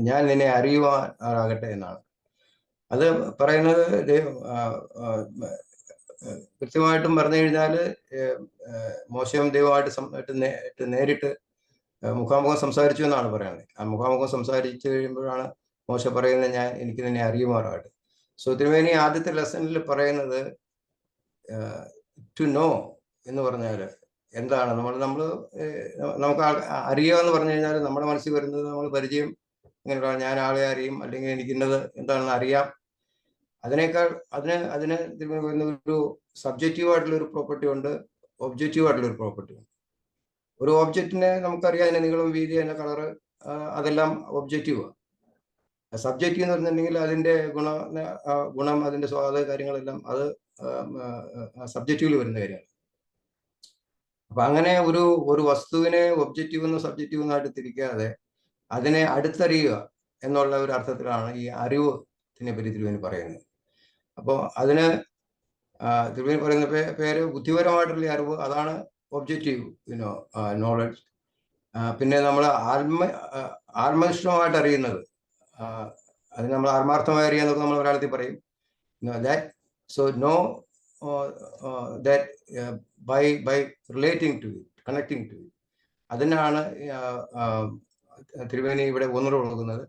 ഞാൻ നിന്നെ അറിയുവാനാകട്ടെ എന്നാണ്. അത് പറയുന്നത് കൃത്യമായിട്ടും പറഞ്ഞു കഴിഞ്ഞാൽ മോശം ദൈവമായിട്ട് നേരിട്ട് മുഖാമുഖം സംസാരിച്ചു എന്നാണ് പറയുന്നത്. ആ മുഖാമുഖം സംസാരിച്ചു കഴിയുമ്പോഴാണ് മോശ പറയുന്നത് എനിക്ക് നിന്നെ അറിയുമാറാകട്ടെ. സോ തിരുമേനി ആദ്യത്തെ ലെസണിൽ പറയുന്നത് ടു നോ എന്ന് പറഞ്ഞാൽ എന്താണ് നമുക്ക് അറിയുക എന്ന് പറഞ്ഞു കഴിഞ്ഞാൽ നമ്മുടെ മനസ്സിൽ വരുന്നത് നമ്മൾ പരിചയം ഇങ്ങനെയുള്ള ഞാൻ ആളെ അറിയും, അല്ലെങ്കിൽ എനിക്കിന്നത് എന്താണെന്ന് അറിയാം. അതിനേക്കാൾ അതിന് ഒരു സബ്ജക്റ്റീവ് ആയിട്ടുള്ള ഒരു പ്രോപ്പർട്ടി ഉണ്ട്, ഒബ്ജക്റ്റീവ് ആയിട്ടുള്ള ഒരു പ്രോപ്പർട്ടി ഉണ്ട്. ഒരു ഓബ്ജക്റ്റിനെ നമുക്കറിയാം, അതിന്റെ നീളം, വീതി, അതിന്റെ കളറ്, അതെല്ലാം ഒബ്ജക്റ്റീവാണ്. സബ്ജക്റ്റീവ് എന്ന് പറഞ്ഞിട്ടുണ്ടെങ്കിൽ അതിന്റെ ഗുണം, അതിന്റെ സ്വാദ കാര്യങ്ങളെല്ലാം അത് സബ്ജക്റ്റീവിൽ വരുന്ന കാര്യമാണ്. അപ്പൊ അങ്ങനെ ഒരു വസ്തുവിനെ ഒബ്ജക്റ്റീവ് എന്നും സബ്ജക്റ്റീവ് എന്നായിട്ട് തിരിക്കാതെ അതിനെ അടുത്തറിയുക എന്നുള്ള ഒരു അർത്ഥത്തിലാണ് ഈ അറിവിനെ പറ്റി തിരുവേനി പറയുന്നത്. അപ്പോൾ അതിന് തിരുവേനി പറയുന്ന പേര് ബുദ്ധിപരമായിട്ടുള്ള അറിവ്, അതാണ് ഒബ്ജക്റ്റീവ് നോളജ്. പിന്നെ നമ്മൾ ആത്മനിഷ്ഠമായിട്ട് അറിയുന്നത്, അതിന് നമ്മൾ ആത്മാർത്ഥമായി അറിയാന്നൊക്കെ നമ്മൾ മലയാളത്തിൽ പറയും. So no by relating to it, connecting to it, അതിനാണ് തിരുവേനി ഇവിടെ ഊന്നൽ കൊടുക്കുന്നത്.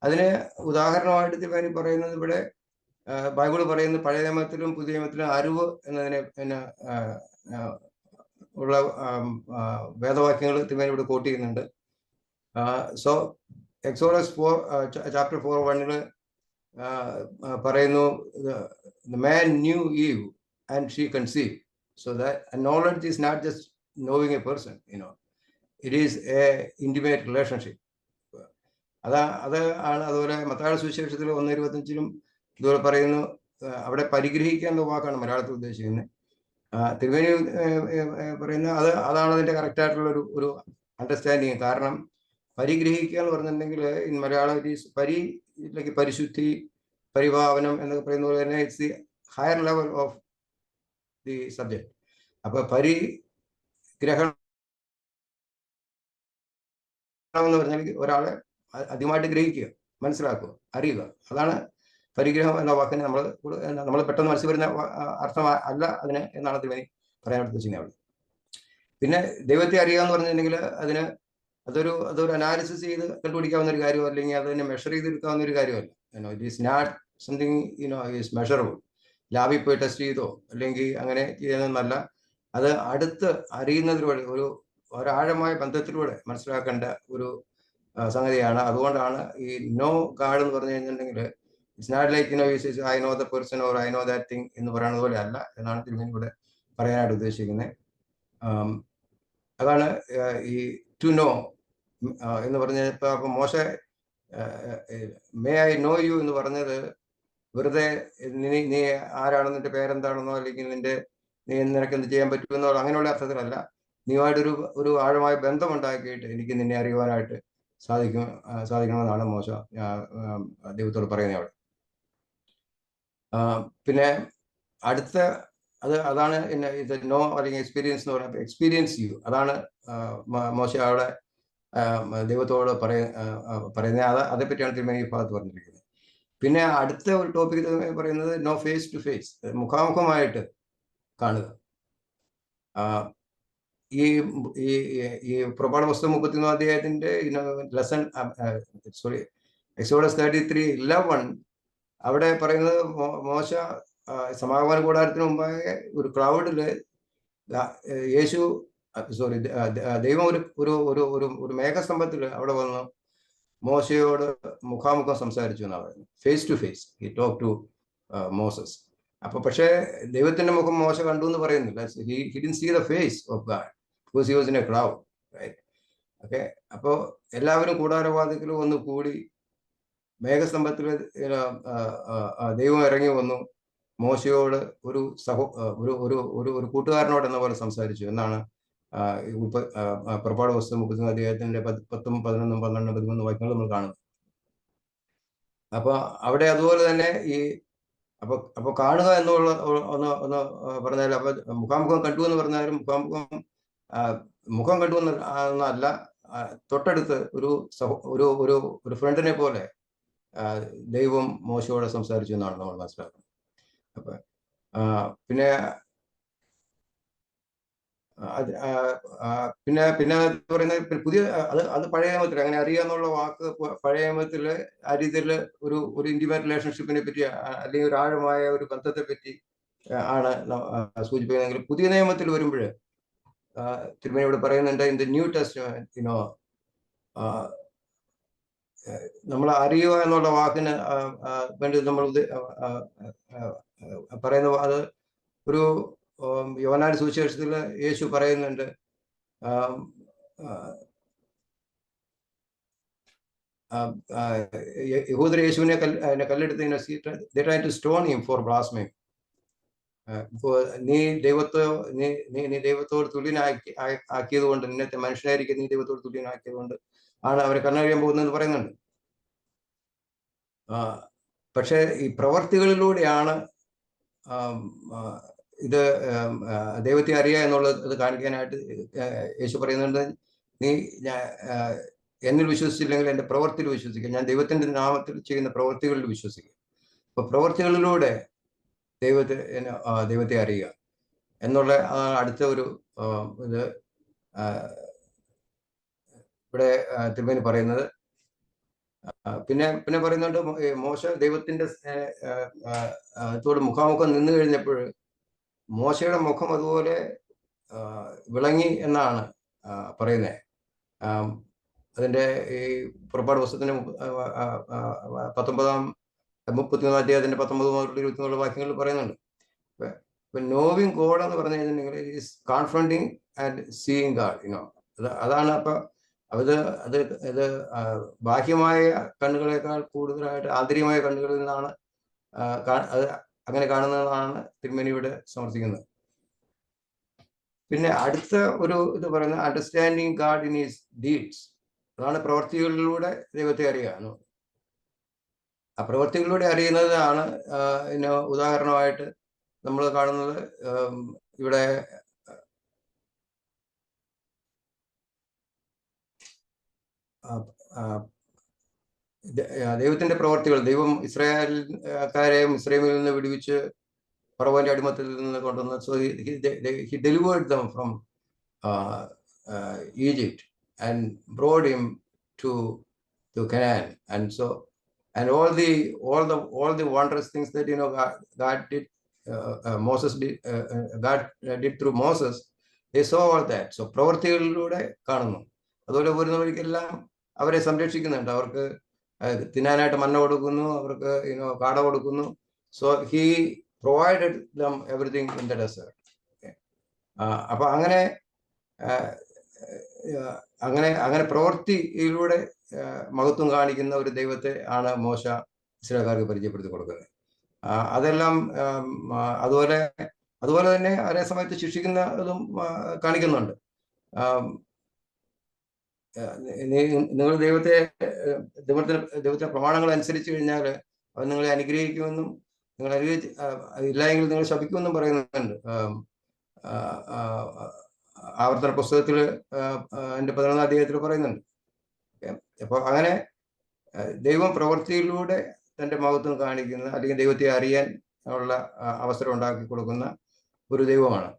അതിന് ഉദാഹരണമായിട്ട് തിരുവേനി പറയുന്നത്, ഇവിടെ ബൈബിൾ പറയുന്നത് പഴയ നിയമത്തിലും പുതിയ നിയമത്തിലും അറിവ് എന്നതിനെ ഉള്ള വേദവാക്യങ്ങൾ തിരുവേനി ഇവിടെ കോട്ട് ചെയ്യുന്നുണ്ട്. സോ എക്സോഡസ് 4 chapter 4:1 പറയുന്നു, the man knew Eve and she conceived. So that knowledge is not just knowing a person, it is a intimate relationship. അത് ആണ്. അതുപോലെ മത്തായിയുടെ സുവിശേഷത്തിൽ 1:25 ഇതുപോലെ പറയുന്നു, അവിടെ പരിഗ്രഹിക്കുക എന്ന വാക്കാണ് മലയാളത്തിൽ ഉദ്ദേശിക്കുന്നത്. തിരുവേനി പറയുന്നത് അതാണ് അതിന്റെ കറക്റ്റ് ആയിട്ടുള്ള ഒരു അണ്ടർസ്റ്റാൻഡിങ്. കാരണം പരിഗ്രഹിക്കുക എന്ന് പറഞ്ഞിട്ടുണ്ടെങ്കിൽ ഇൻ മലയാളം പരിശുദ്ധി, പരിഭാവനം എന്നൊക്കെ പറയുന്ന പോലെ തന്നെ it's the higher level of the subject. അപ്പൊ പരിഗ്രഹണം എന്ന് പറഞ്ഞാൽ ഒരാളെ അധികമായിട്ട് ഗ്രഹിക്കുക, മനസ്സിലാക്കുക, അറിയുക. അതാണ് പരിഗ്രഹം എന്ന വാക്കിന് നമ്മൾ പെട്ടെന്ന് മനസ്സിൽ വരുന്ന അർത്ഥം അല്ല അതിന് എന്നാണ് തിരുവേനി പറയാൻ ഉദ്ദേശിക്കുന്നത്. പിന്നെ ദൈവത്തെ അറിയുക എന്ന് പറഞ്ഞിട്ടുണ്ടെങ്കിൽ അതൊരു അനാലിസിസ് ചെയ്ത് കണ്ടുപിടിക്കാവുന്ന ഒരു കാര്യമോ, അല്ലെങ്കിൽ അതിനെ മെഷർ ചെയ്തെടുക്കാവുന്ന ഒരു കാര്യമല്ല. It is not something is measurable. ലാബിൽ പോയി ടെസ്റ്റ് ചെയ്തോ അല്ലെങ്കിൽ അങ്ങനെ ചെയ്യുന്നതല്ല. അത് അടുത്ത് അറിയുന്നതിലൂടെ, ഒരാഴമായ ബന്ധത്തിലൂടെ മനസ്സിലാക്കേണ്ട ഒരു സംഗതിയാണ്. അതുകൊണ്ടാണ് ഈ നോ ഗാഡ് എന്ന് പറഞ്ഞു കഴിഞ്ഞിട്ടുണ്ടെങ്കിൽ it's not like I know the person or I know that thing എന്ന് പറയുന്നത് പോലെ അല്ല എന്നാണ് തിരുമേനി ഇവിടെ പറയാനായിട്ട് ഉദ്ദേശിക്കുന്നത്. അതാണ് ഈ ടു നോ എന്ന് പറഞ്ഞപ്പോൾ അപ്പൊ മോശ മേ ഐ നോ യു എന്ന് പറഞ്ഞത് വെറുതെ നീ ആരാണെന്ന്, നിന്റെ പേരെന്താണെന്നോ അല്ലെങ്കിൽ നിനക്ക് എന്ത് ചെയ്യാൻ പറ്റുമെന്നോ അങ്ങനെയുള്ള അർത്ഥത്തിലല്ല. നീയുമായിട്ടൊരു ആഴമായ ബന്ധമുണ്ടാക്കിയിട്ട് എനിക്ക് നിന്നെ അറിയുവാനായിട്ട് സാധിക്കണമെന്നാണ് മോശ ദൈവത്തോട് പറയുന്നത് അവിടെ. പിന്നെ അടുത്ത അതാണ് ഇത് നോ അല്ലെങ്കിൽ എക്സ്പീരിയൻസ് എന്ന് പറയുന്നത്. എക്സ്പീരിയൻസ് യു, അതാണ് മോശ അവിടെ ദൈവത്തോട് പറയുന്നത്. അതേപ്പറ്റിയാണ് തിരുമേനി ഈ ഭാഗത്ത് പറഞ്ഞിരിക്കുന്നത്. പിന്നെ അടുത്ത ഒരു ടോപ്പിക് പറയുന്നത് നോ ഫേസ് ടു ഫേസ്, മുഖാമുഖമായിട്ട് കാണുക. ഈ പുറപ്പാട് പുസ്തകം 33 അധ്യായത്തിന്റെ ലെസൺ എക്സോഡസ് 33:11 അവിടെ പറയുന്നത് മോശ സമാഗമന കൂടാരത്തിന് മുമ്പാകെ ഒരു ക്രൗഡില് ദൈവം ഒരു മേഘസ്തംഭത്തിൽ അവിടെ വന്ന് മോശയോട് മുഖാമുഖം സംസാരിച്ചു എന്നാണ് പറയുന്നത്. Face to face he talk to Moses. അപ്പൊ പക്ഷേ ദൈവത്തിന്റെ മുഖം മോശ കണ്ടു എന്ന് പറയുന്നില്ല. He didn't see the face of God because he was in a crowd, right? Okay. അപ്പോൾ എല്ലാവരും കൂടാരവാതിക്കൽ ഒന്ന് കൂടി മേഘസ്തംഭത്തിൽ ദൈവം ഇറങ്ങി വന്നു മോശയോട് ഒരു കൂട്ടുകാരനോട് എന്ന പോലെ സംസാരിച്ചു എന്നാണ് പുറപ്പാട് പുസ്തകം 33 അധ്യായത്തിന്റെ 10, 11, 12, 13 വാക്യങ്ങൾ നമ്മൾ കാണുന്നത്. അപ്പൊ അവിടെ അതുപോലെ തന്നെ അപ്പൊ കാണുക എന്നുള്ള ഒന്ന് പറഞ്ഞാൽ, അപ്പൊ മുഖാമുഖം കണ്ടു എന്ന് പറഞ്ഞാലും മുഖം കണ്ടു എന്നല്ല, തൊട്ടടുത്ത് ഒരു ഒരു ഒരു ഫ്രണ്ടിനെ പോലെ ദൈവം മോശയോടെ സംസാരിച്ചു എന്നാണ് നമ്മൾ മനസ്സിലാക്കുന്നത്. അപ്പൊ പിന്നെ പിന്നെ പിന്നെ പറയുന്നത് പുതിയ അത് പഴയ നിയമത്തിൽ അങ്ങനെ അറിയാന്നുള്ള വാക്ക് പഴയ നിയമത്തിൽ ആ രീതിയിൽ ഒരു ഇന്റിമേറ്റ് റിലേഷൻഷിപ്പിനെ പറ്റി അല്ലെങ്കിൽ ഒരു ആഴമായ ഒരു ബന്ധത്തെ പറ്റി ആണ് സൂചിപ്പിക്കുന്നതെങ്കിൽ പുതിയ നിയമത്തിൽ വരുമ്പോൾ തിരുമേനി ഇവിടെ പറയുന്നുണ്ട് ഇൻ ദ ന്യൂ ടെസ്റ്റ്മെന്റ് നമ്മൾ അറിയുക എന്നുള്ള വാക്കിന് വേണ്ടി നമ്മൾ പറയുന്ന അത് ഒരു യോഹന്നാൻ സുവിശേഷത്തിൽ യേശു പറയുന്നുണ്ട് യഹൂദർ യേശുവിനെ കല്ലെടുത്ത് സ്റ്റോൺ ഹിം ഫോർ ബ്ലാസ്ഫേമി. നീ ദൈവത്തോട് ആക്കിയത് കൊണ്ട് നിന്നത്തെ മനുഷ്യനായിരിക്കും നീ ദൈവത്തോട് തുല്യനാക്കിയത് കൊണ്ട് ആണ് അവരെ കണ്ണറിയാൻ പോകുന്നതെന്ന് പറയുന്നുണ്ട്. പക്ഷെ ഈ പ്രവർത്തികളിലൂടെയാണ് ഇത് ദൈവത്തെ അറിയുക എന്നുള്ളത് ഇത് കാണിക്കാനായിട്ട് യേശു പറയുന്നുണ്ട്, നീ എന്നിൽ വിശ്വസിച്ചില്ലെങ്കിൽ എൻ്റെ പ്രവർത്തിയിൽ വിശ്വസിക്കുക. ഞാൻ ദൈവത്തിന്റെ നാമത്തിൽ ചെയ്യുന്ന പ്രവർത്തികളിൽ വിശ്വസിക്കുക. അപ്പൊ പ്രവർത്തികളിലൂടെ ദൈവത്തെ അറിയുക എന്നുള്ള അടുത്ത ഒരു ഇത് ഇവിടെ തിരുമേനി പറയുന്നത്. പിന്നെ പറയുന്നുണ്ട് മോശ ദൈവത്തിന്റെ മുഖാമുഖം നിന്ന് കഴിഞ്ഞപ്പോൾ മോശയുടെ മുഖം അതുപോലെ വിളങ്ങി എന്നാണ് പറയുന്നത്. അതിന്റെ ഈ പുറപ്പാട് പുസ്തകത്തിന്റെ 33 അധ്യായത്തിന്റെ 19 മുതൽ 24 വാക്യങ്ങളിൽ പറയുന്നുണ്ട്. നോവിങ് ഗോഡ് എന്ന് പറഞ്ഞു കഴിഞ്ഞിട്ടുണ്ടെങ്കിൽ ഈസ് കോൺഫ്രണ്ടിങ് ആൻഡ് സീയിങ് ഗാഡ്. അതാണ്. അപ്പൊ ഇത് ബാഹ്യമായ കണ്ണുകളെക്കാൾ കൂടുതലായിട്ട് ആന്തരികമായ കണ്ണുകളിൽ നിന്നാണ് അത് അങ്ങനെ കാണുന്നതാണ് തിരുമേനി ഇവിടെ സമർത്ഥിക്കുന്നത്. പിന്നെ അടുത്ത ഒരു ഇത് പറയുന്നത് understanding God in his deeds. അതാണ് പ്രവർത്തികളിലൂടെ ദൈവത്തെ അറിയുക. ആ പ്രവർത്തികളിലൂടെ അറിയുന്നതാണ് ഉദാഹരണമായിട്ട് നമ്മൾ കാണുന്നത്. ഇവിടെ ദൈവത്തിന്റെ പ്രവർത്തികൾ, ദൈവം ഇസ്രായേൽക്കാരെയും ഇസ്രായേലിൽ നിന്ന് വിടുവിച്ച് ഫറവോന്റെ അടിമത്തിൽ നിന്ന് കൊണ്ടുവന്ന്, so he delivered them from Egypt and brought him to Canaan, and all the wondrous things that God did, Moses did, God did through Moses. They saw all that. So പ്രവർത്തികളിലൂടെ കാണുന്നു. അതുപോലെ വരുന്നവർക്കെല്ലാം അവരെ സംരക്ഷിക്കുന്നുണ്ട്. അവർക്ക് തിന്നാനായിട്ട് മന്ന കൊടുക്കുന്നു, അവർക്ക് കാട കൊടുക്കുന്നു. So he provided them everything in the desert. അപ്പൊ അങ്ങനെ പ്രവൃത്തിയിലൂടെ മഹത്വം കാണിക്കുന്ന ഒരു ദൈവത്തെ ആണ് മോശ ഇസ്രായേൽക്കാർക്ക് പരിചയപ്പെടുത്തി കൊടുക്കുന്നത്. അതെല്ലാം അതുപോലെ തന്നെ അതേ സമയത്ത് ശിക്ഷിക്കുന്നതും കാണിക്കുന്നുണ്ട്. നിങ്ങൾ ദൈവത്തിന്റെ പ്രമാണങ്ങൾ അനുസരിച്ച് കഴിഞ്ഞാൽ അവൻ നിങ്ങളെ അനുഗ്രഹിക്കുമെന്നും നിങ്ങൾ ഇല്ലെങ്കിൽ നിങ്ങൾ ശപിക്കുമെന്നും പറയുന്നുണ്ട്. ആവർത്തന പുസ്തകത്തിൽ എൻ്റെ 11-ാം അധ്യായത്തിൽ പറയുന്നുണ്ട്. അപ്പോൾ അങ്ങനെ ദൈവം പ്രവൃത്തിയിലൂടെ തൻ്റെ മഹത്വം കാണിക്കുന്ന, അല്ലെങ്കിൽ ദൈവത്തെ അറിയാൻ ഉള്ള അവസരം ഉണ്ടാക്കി കൊടുക്കുന്ന ഒരു ദൈവമാണ്.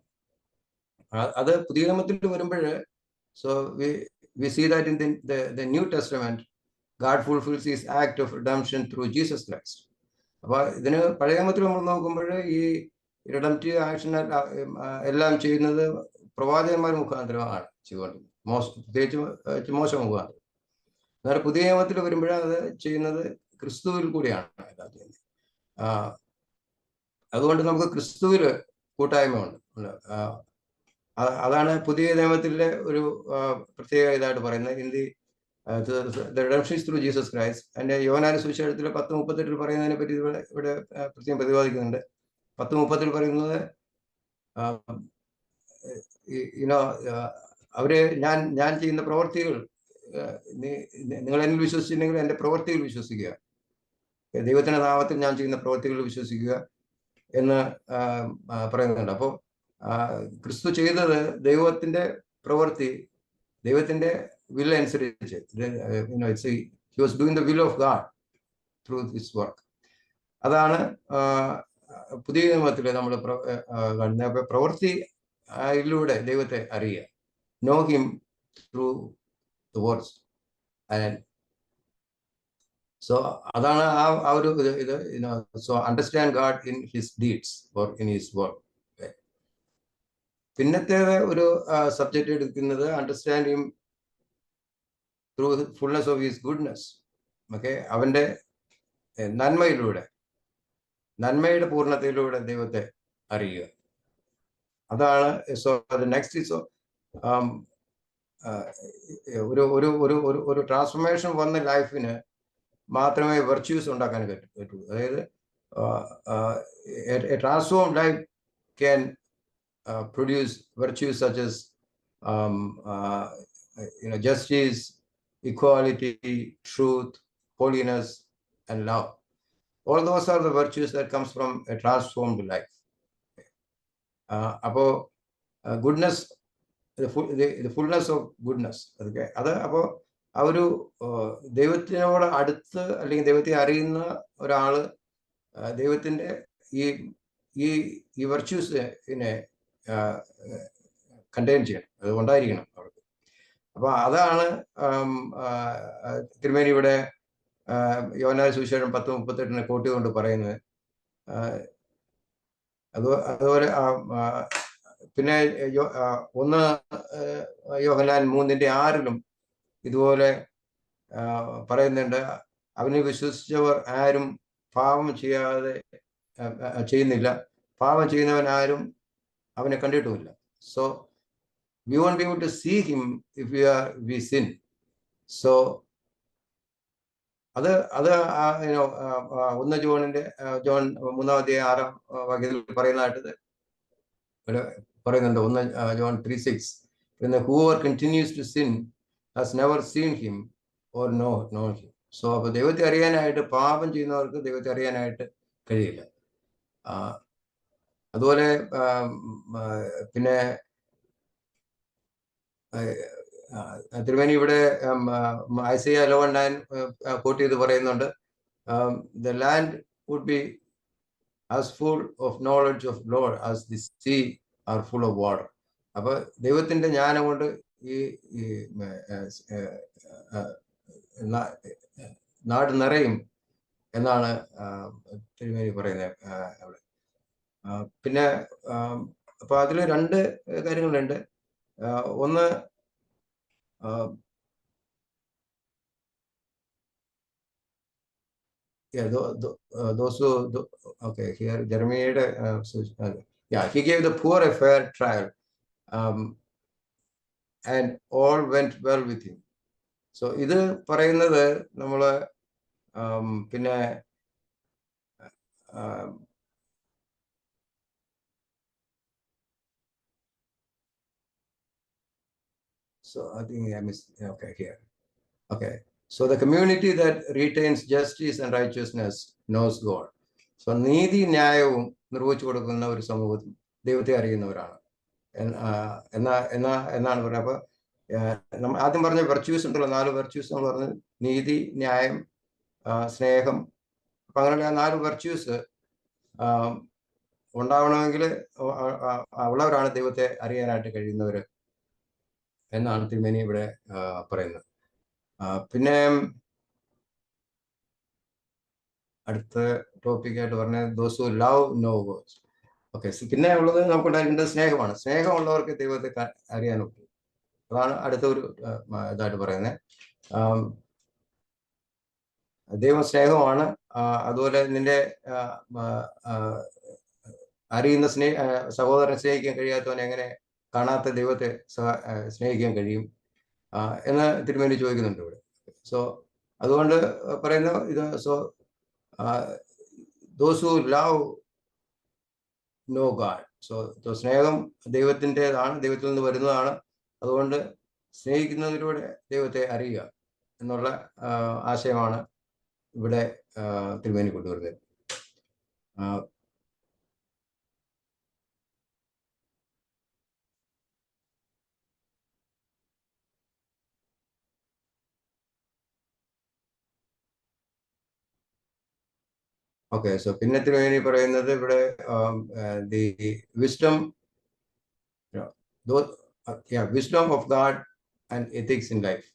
അത് പുതിയ നിയമത്തിൽ വരുമ്പോൾ so we see that in the New Testament, God fulfills his act of redemption through Jesus Christ. അപ്പോൾ ഇതിന് പഴയ നിയമത്തിൽ നമ്മൾ നോക്കുമ്പോൾ ഈ റിഡംപ്റ്റീവ് ആക്ഷൻ എല്ലാം ചെയ്യുന്നത് പ്രവാചകന്മാർ മുഖാന്തരമാണ് ചെയ്തുകൊണ്ടിരുന്നത്, പ്രത്യേകിച്ച് മോശ മുഖാന്തരം. എന്നാൽ പുതിയ നിയമത്തിൽ വരുമ്പോഴേ അത് ചെയ്യുന്നത് ക്രിസ്തുവിൽ കൂടിയാണ് എല്ലാം ചെയ്യുന്നത്. അതുകൊണ്ട് നമുക്ക് ക്രിസ്തുവിൽ കൂട്ടായ്മ ഉണ്ട്. അതാണ് പുതിയ നിയമത്തിലെ ഒരു പ്രത്യേക ഇതായിട്ട് പറയുന്നത്. Redemption through Jesus Christ. അതിന്റെ യോഹന്നാൻ സുവിശേഷത്തിൽ 10:38 പറയുന്നതിനെ പറ്റി ഇവിടെ പ്രത്യേകം പ്രതിപാദിക്കുന്നുണ്ട്. 10:30 പറയുന്നത് അവര് ഞാൻ ചെയ്യുന്ന പ്രവർത്തികൾ, നിങ്ങൾ എന്നിൽ വിശ്വസിച്ചില്ലെങ്കിൽ എൻ്റെ പ്രവർത്തികൾ വിശ്വസിക്കുക, ദൈവത്തിന്റെ നാമത്തിൽ ഞാൻ ചെയ്യുന്ന പ്രവർത്തികൾ വിശ്വസിക്കുക എന്ന് പറയുന്നുണ്ട്. അപ്പോൾ ക്രിസ്തു ചെയ്തത് ദൈവത്തിന്റെ പ്രവൃത്തി, ദൈവത്തിന്റെ will അനുസരിച്ച്, he was doing the will of God through this work. അതാണ് പുതിയ നിയമത്തിൽ നമ്മൾ കാണുന്ന പ്രവൃത്തിയിലൂടെ ദൈവത്തെ അറിയുക. Know him through the words. And so അതാണ് ആ ഒരു ഇത് so understand God in his deeds or in his work. പിന്നത്തെ ഒരു സബ്ജക്റ്റ് എടുക്കുന്നത് understand him through fullness of his goodness. Okay, അവന്റെ നന്മയുടെ പൂർണ്ണതയിലൂടെ ദൈവത്തെ അറിയുക. അതാണ്. സോ നെക്സ്റ്റ് ഈസ് ഒരു ട്രാൻസ്ഫോർമേഷൻ വന്ന ലൈഫിന് മാത്രമേ വെർച്യൂസ് ഉണ്ടാക്കാൻ പറ്റൂ. അതായത് transform life can produce virtues such as justice, equality, truth, holiness, and love. All those are the virtues that comes from a transformed life. Appo goodness, the fullness of goodness. Okay, അത് അപ്പോൾ ആ ഒരു ദൈവത്തിനോട് അടുത്ത് അല്ലെങ്കിൽ ദൈവത്തെ അറിയുന്ന ഒരാള് ദൈവത്തിന്റെ ഈ വെർച്യൂസിനെ കണ്ടെയ്ൻ ചെയ്യണം, അത് ഉണ്ടായിരിക്കണം അവർക്ക്. അപ്പൊ അതാണ് തിരുമേനി ഇവിടെ യോഹന്നാൻ സുവിശേഷം 10:38 കോട്ട് കൊണ്ട് പറയുന്നത്. അതുപോലെ പിന്നെ 1 യോഹന്നാൻ 3:6 ഇതുപോലെ പറയുന്നുണ്ട്, അവനെ വിശ്വസിച്ചവർ ആരും പാപം ചെയ്യുന്നില്ല, പാപം ചെയ്യുന്നവൻ ആരും അവനെ കണ്ടിട്ടുമില്ല. So we won't be able to see him if we sin. So അത് 1 ജോൺ 3:6 പറയുന്നതായിട്ട് പറയുന്നുണ്ട്. 1 John 3:6, whoever continues to sin has never seen him or known him. So അപ്പൊ ദൈവത്തെ അറിയാനായിട്ട്, പാപം ചെയ്യുന്നവർക്ക് ദൈവത്തെ അറിയാനായിട്ട് കഴിയില്ല. അതുപോലെ പിന്നെ തിരുമേനി ഇവിടെ ഐസയ 11:9 കോട്ട് ചെയ്ത് പറയുന്നുണ്ട്, the land would be as full of knowledge of Lord as the sea are full of water. അപ്പൊ ദൈവത്തിന്റെ ജ്ഞാനം കൊണ്ട് ഈ നാട് നിറയും എന്നാണ് തിരുമേനി പറയുന്നത് അവിടെ. പിന്നെ അപ്പൊ അതിൽ 2 കാര്യങ്ങളുണ്ട്. ഒന്ന്, ജെറമിയയുടെ he gave the poor a fair trial and all went well with him. So ഇത് പറയുന്നത് നമ്മള് പിന്നെ so I think I missed. Okay, here. Okay, so the community that retains justice and righteousness knows God. So നീതി ന്യായവും നിർവഹിച്ചു കൊടുക്കുന്ന ഒരു സമൂഹത്തിൽ ദൈവത്തെ അറിയുന്നവരാണ് എന്നാണ് പറയുന്നത്. അപ്പൊ നമ്മൾ ആദ്യം പറഞ്ഞ വെർച്യൂസ് ഉണ്ടല്ലോ, 4 വെർച്യൂസ് നമ്മൾ പറഞ്ഞു: നീതി, ന്യായം, സ്നേഹം. അപ്പൊ അങ്ങനെയുള്ള 4 വെർച്യൂസ് ഉണ്ടാവണമെങ്കിൽ ഉള്ളവരാണ് ദൈവത്തെ അറിയാനായിട്ട് കഴിയുന്നവര് എന്നാണ് തിരുമേനി ഇവിടെ പറയുന്നത്. പിന്നെ അടുത്ത ടോപ്പിക്കായിട്ട് പറഞ്ഞ those who love know God. Okay, പിന്നെ ഉള്ളത് നമുക്കുണ്ടായിരിക്കേണ്ടത് സ്നേഹമാണ്. സ്നേഹമുള്ളവർക്ക് ദൈവത്തെ അറിയാൻ പറ്റും. അതാണ് അടുത്ത ഒരു ഇതായിട്ട് പറയുന്നത്. ദൈവം സ്നേഹമാണ്. അതുപോലെ നിന്റെ അറിയുന്ന സഹോദരനെ സ്നേഹിക്കാൻ കഴിയാത്തവനെ എങ്ങനെ കാണാത്ത ദൈവത്തെ സ്നേഹിക്കാൻ കഴിയും എന്ന് തിരുമേനി ചോദിക്കുന്നുണ്ട് ഇവിടെ. സോ അതുകൊണ്ട് പറയുന്ന ഇത്, so those who love know God. So സ്നേഹം ദൈവത്തിൻ്റെതാണ്, ദൈവത്തിൽ നിന്ന് വരുന്നതാണ്. അതുകൊണ്ട് സ്നേഹിക്കുന്നതിലൂടെ ദൈവത്തെ അറിയുക എന്നുള്ള ആശയമാണ് ഇവിടെ തിരുമേനി കൊണ്ടുവരുന്നത്. Okay, so പിന്നത്തിന് വേണ്ടി പറയുന്നത് ഇവിടെ the wisdom, wisdom of God and ethics in life.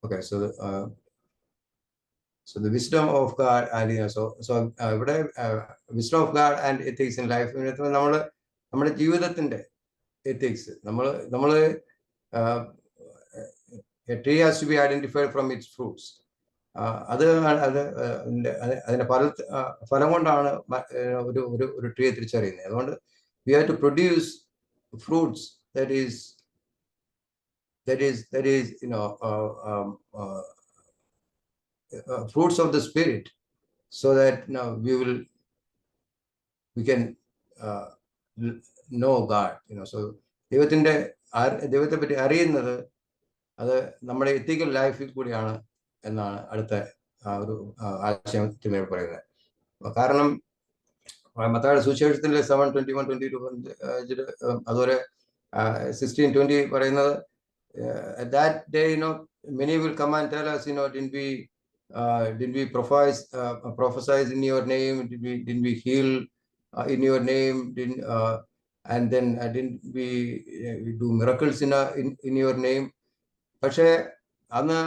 Okay, so the wisdom of God and ഇവിടെ wisdom of God and ethics in life നമ്മുടെ ജീവിതത്തിന്റെ എത്തിക്സ് നമ്മൾ a tree has to be identified from its fruits. അതിന്റെ ഫലം കൊണ്ടാണ് ഒരു ട്രീയെ തിരിച്ചറിയുന്നത്. അതുകൊണ്ട് we have to produce fruits that is fruits of the spirit, so that we can know God. So ദൈവത്തെ പറ്റി അറിയുന്നത് അത് നമ്മുടെ എത്തിക്കൽ ലൈഫിൽ കൂടിയാണ് എന്നാണ് അടുത്ത ഒരു ആശയത്തിൽ പറയുന്നത്. കാരണം മത്തായിയുടെ സുവിശേഷത്തിലെ 7:21-22 അതുപോലെ 16:20 പറയുന്നത്, at that day many will come and tell us, did we prophesy in your name, didn't we heal in your name, and then didn't we do miracles in your name. പക്ഷേ അന്ന്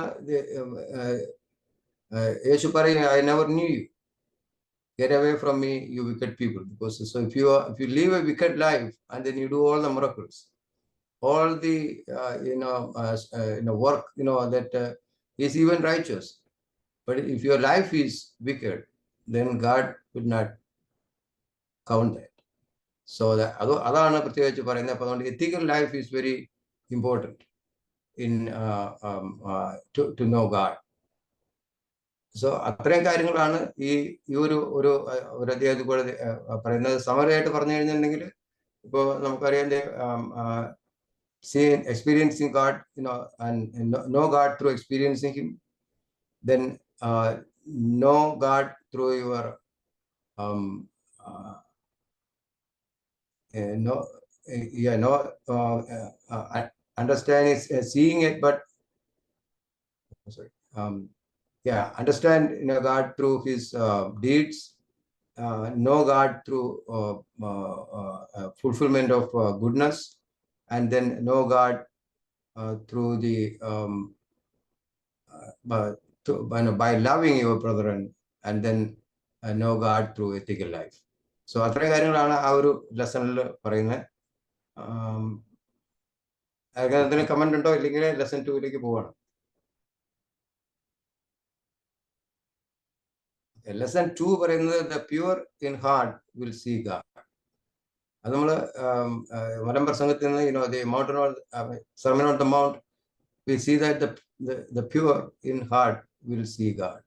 യേശു പറയും, I never knew you. Get away from me, you wicked people. Because so if you live a wicked life and then you do all the miracles, all the work that is even righteous, but if your life is wicked, then God would not count that. So അതാണ് പ്രത്യേകിച്ച് പറയുന്നത്. അപ്പോൾ അതുകൊണ്ട് ethical life is very important in to know God. So അത്രയും കാര്യങ്ങളാണ് ഈ ഒരു അധ്യായത്തിൽ കൂടെ പറയുന്നത്. സമറിയായിട്ട് പറഞ്ഞു കഴിഞ്ഞിട്ടുണ്ടെങ്കിൽ, ഇപ്പോൾ നമുക്കറിയാം, experiencing God, and know God through experiencing Him, then know God through your understanding, seeing it, but sorry. Understand God through His deeds, know God through fulfillment of goodness, and then know God through the by loving your brethren, and then know God through ethical life. So അത്രയും കാര്യങ്ങളാണ് ആ ഒരു ലെസണിൽ പറയുന്നത്. അതിന് comment ഉണ്ടോ? ഇല്ലെങ്കിൽ lesson 2 പോവാണ്. Lesson 2 പറയുന്നത് the pure in heart will see God. അത് നമ്മൾ വലം പ്രസംഗത്തിൽ നിന്ന് the mountain on Sermon on the Mount, we see that the pure in heart will see God.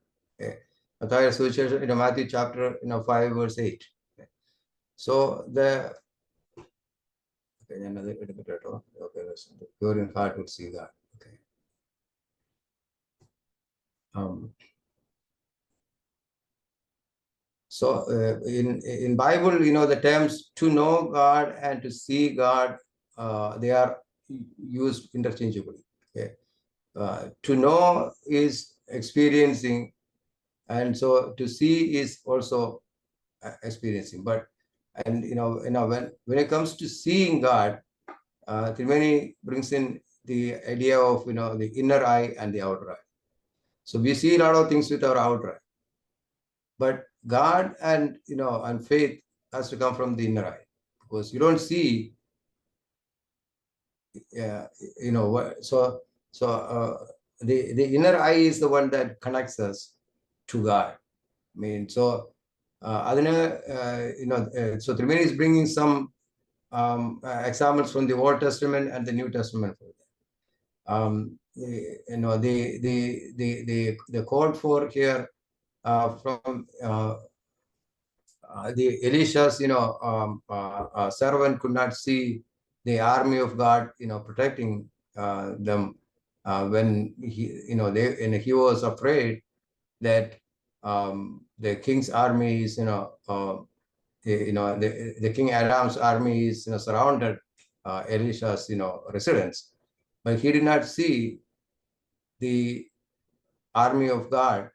Matthew സുവിശേഷം Matthew chapter 5:8. So the ഞാനത് എടുക്കട്ടെ കേട്ടോ. The pure in heart will see God. Okay. So in Bible, the terms to know God and to see God, they are used interchangeably. Okay? To know is experiencing, and so to see is also experiencing. But when it comes to seeing God, Triveni brings in the idea of the inner eye and the outer eye. So we see a lot of things with our outer eye, but God and and faith has to come from the inner eye, because you don't see. So the inner eye is the one that connects us to God. I mean, so so Triveni is bringing some examples from the Old Testament and the New Testament. The code for here from the Elisha's servant could not see the army of God, protecting them when he was afraid that the king's army is, the King Aram's army is, surrounded Elisha's, residence, but he did not see the army of God,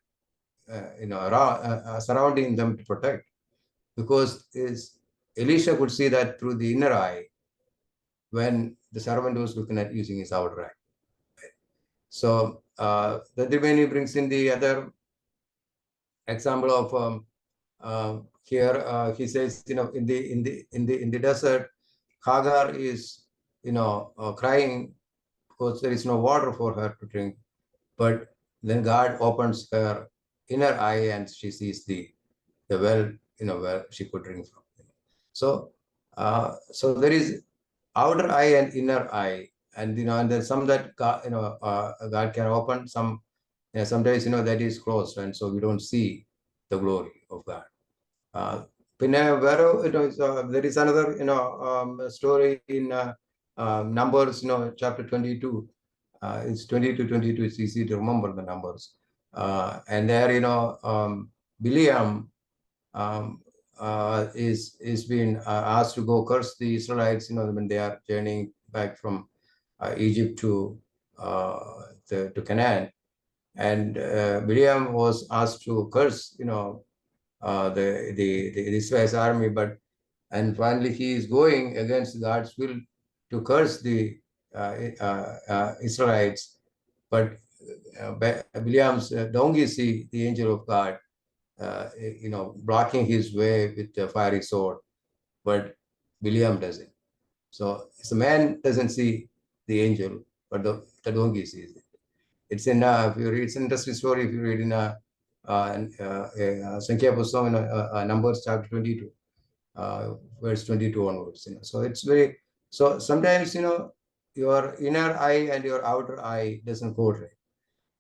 around, surrounding them to protect, because Elisha could see that through the inner eye when the servant was looking at using his outer eye. So the Triveni brings in the other example of here. He says, in the desert, Hagar is, crying because there is no water for her to drink. But then God opens her inner eye and she sees the well, where she could drink from. So, so there is outer eye and inner eye, and and there's some that God, God can open. Some, sometimes that is closed, and so we don't see the glory of God. There is another story in Numbers, chapter 22. It's 20 to 22. It's easy to remember the numbers. And there, Biliam is being asked to go curse the Israelites, when they are journeying back from Egypt to Canaan. And Biliam was asked to curse, the Israel's army, and finally he is going against God's will to curse the Israelites. But Biliam's donkey see the angel of God, blocking his way with the fiery sword, but Biliam doesn't. So the man doesn't see the angel, but the donkey sees it. It's in if you read, it's an interesting story if you read in Sankhya Pustam, Numbers chapter 22, verse 22 onwards. So it's very, so sometimes your inner eye and your outer eye doesn't coordinate,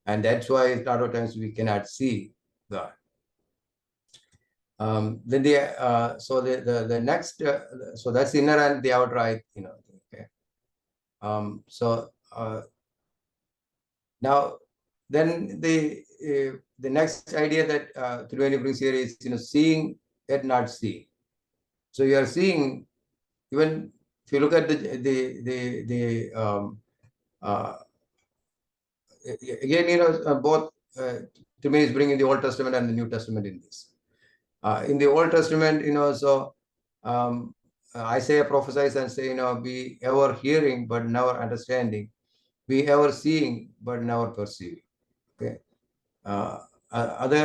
and that's why a lot of times we cannot see God. Then so the next, so that's the inner and the outer eye, okay. So now then the next idea that Triveni brings here is, seeing yet not seeing. So you are seeing, even if you look at again, both to me is bringing the Old Testament and the New Testament in this. In the Old Testament, so Isaiah prophesies and say, be ever hearing but never understanding, be ever seeing but never perceiving. Okay. അത്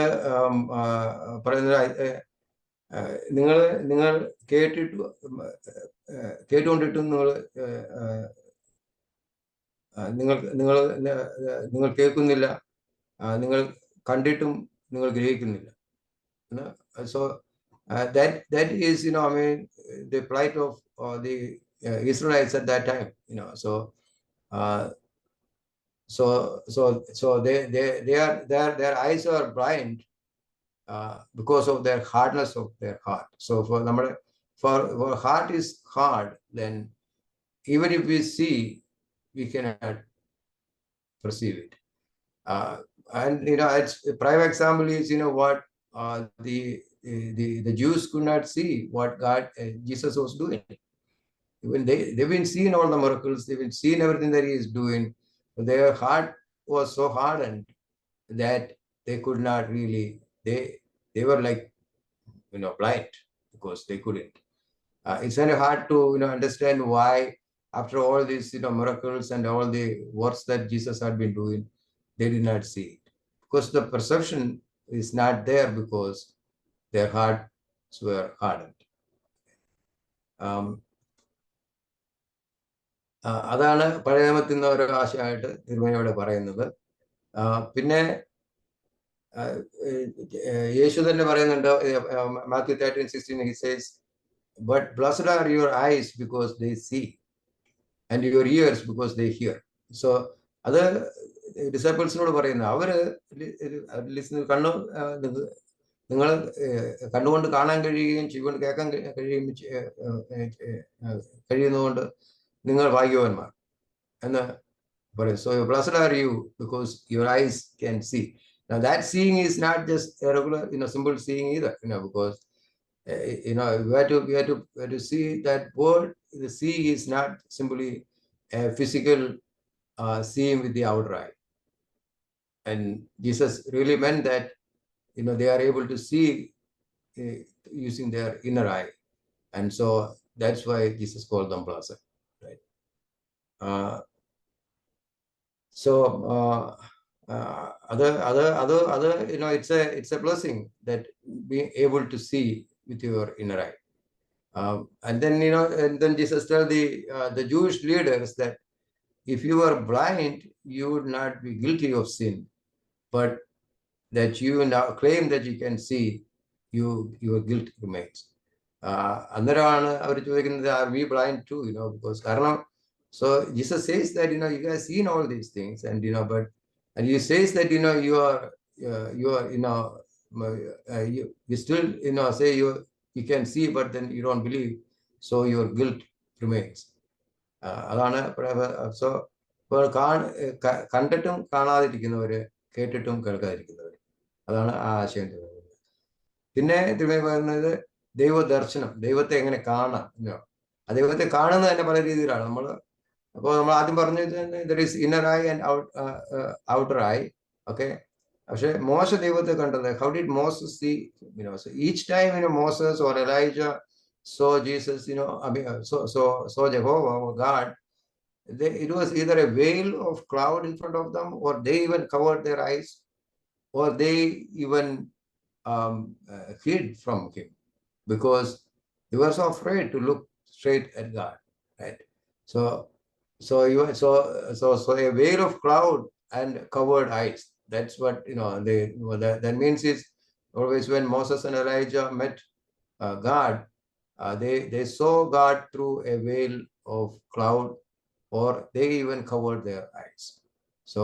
പറയുന്നത് നിങ്ങൾ കേട്ടുകൊണ്ടിട്ടും നിങ്ങൾ കേൾക്കുന്നില്ല, നിങ്ങൾ കണ്ടിട്ടും നിങ്ങൾ ഗ്രഹിക്കുന്നില്ല. So that is, the plight of the Israelites at that time. So their eyes are blind because of their hardness of their heart. So for heart is hard, then even if we see, we cannot perceive it. And it's a prime example is what the Jews could not see what Jesus was doing. Even they've been seeing all the miracles, they've been seeing everything that he is doing, but their heart was so hardened that they could not really, they were like blind because they couldn't. It's very hard to understand why after all these miracles and all the works that Jesus had been doing, they did not see it, because the perception is not there because their hearts were hardened. അതാണ് പഴയ നിയമത്തിൽ നിന്ന് ഒരു ആശയമായിട്ട് തിരുമേനിയോട് പറയുന്നത്. പിന്നെ യേശു തന്നെ പറയുന്നുണ്ട്, Matthew 13:16, he says, but blessed are your eyes because they see, and your ears because they hear. So അത് ഡിസൈപ്പിൾസിനോട് പറയുന്നത്, അവര് നിങ്ങൾ കണ്ണുകൊണ്ട് കാണാൻ കഴിയുകയും ചെവികൊണ്ട് കേൾക്കാൻ കഴിയുന്നതുകൊണ്ട് നിങ്ങൾ ഭാഗ്യവാന്മാർ എന്ന് പറയും. So blessed are you because your eyes can see. Now that seeing is not just a regular, simple seeing either, because we have to see that word. The see is not simply a physical seeing with the outer eye. And Jesus really meant that, they are able to see using their inner eye. And so that's why Jesus called them blessed, right? Other, it's a blessing that being able to see with your inner eye. And then Jesus tells the Jewish leaders that if you are blind, you would not be guilty of sin, but that you now claim that you can see, your guilt remains. അന്നേരമാണ് അവർ ചോദിക്കുന്നത്, are we blind too? Because കാരണം, so Jesus says that, you guys seen all these things, and and he says that, you are you still say you can see, but then you don't believe, so your guilt remains. അതാണ്. So കണ്ടിട്ടും കാണാതിരിക്കുന്നവര്, കേട്ടിട്ടും കേൾക്കാതിരിക്കുന്നവര്, അതാണ് ആ ആശയം. പിന്നെ പറയുന്നത് ദൈവദർശനം, ദൈവത്തെ എങ്ങനെ കാണാം. ആ ദൈവത്തെ കാണുന്നത് തന്നെ പല രീതിയിലാണ്. അപ്പോൾ നമ്മൾ ആദ്യം പറഞ്ഞത് there is inner eye and outer eye. Okay. പക്ഷെ മോശ ദൈവത്തെ കണ്ടത്, how did Moses see? Each time Moses or Elijah saw Jesus, saw Jehovah or God, it was either a veil of cloud in front of them, or they even covered their eyes, or they even hid from him, because they were so afraid to look straight at God, right? So a veil of cloud and covered eyes. That's what that means is always when Moses and Elijah met God, they saw God through a veil of cloud, or they even covered their eyes. So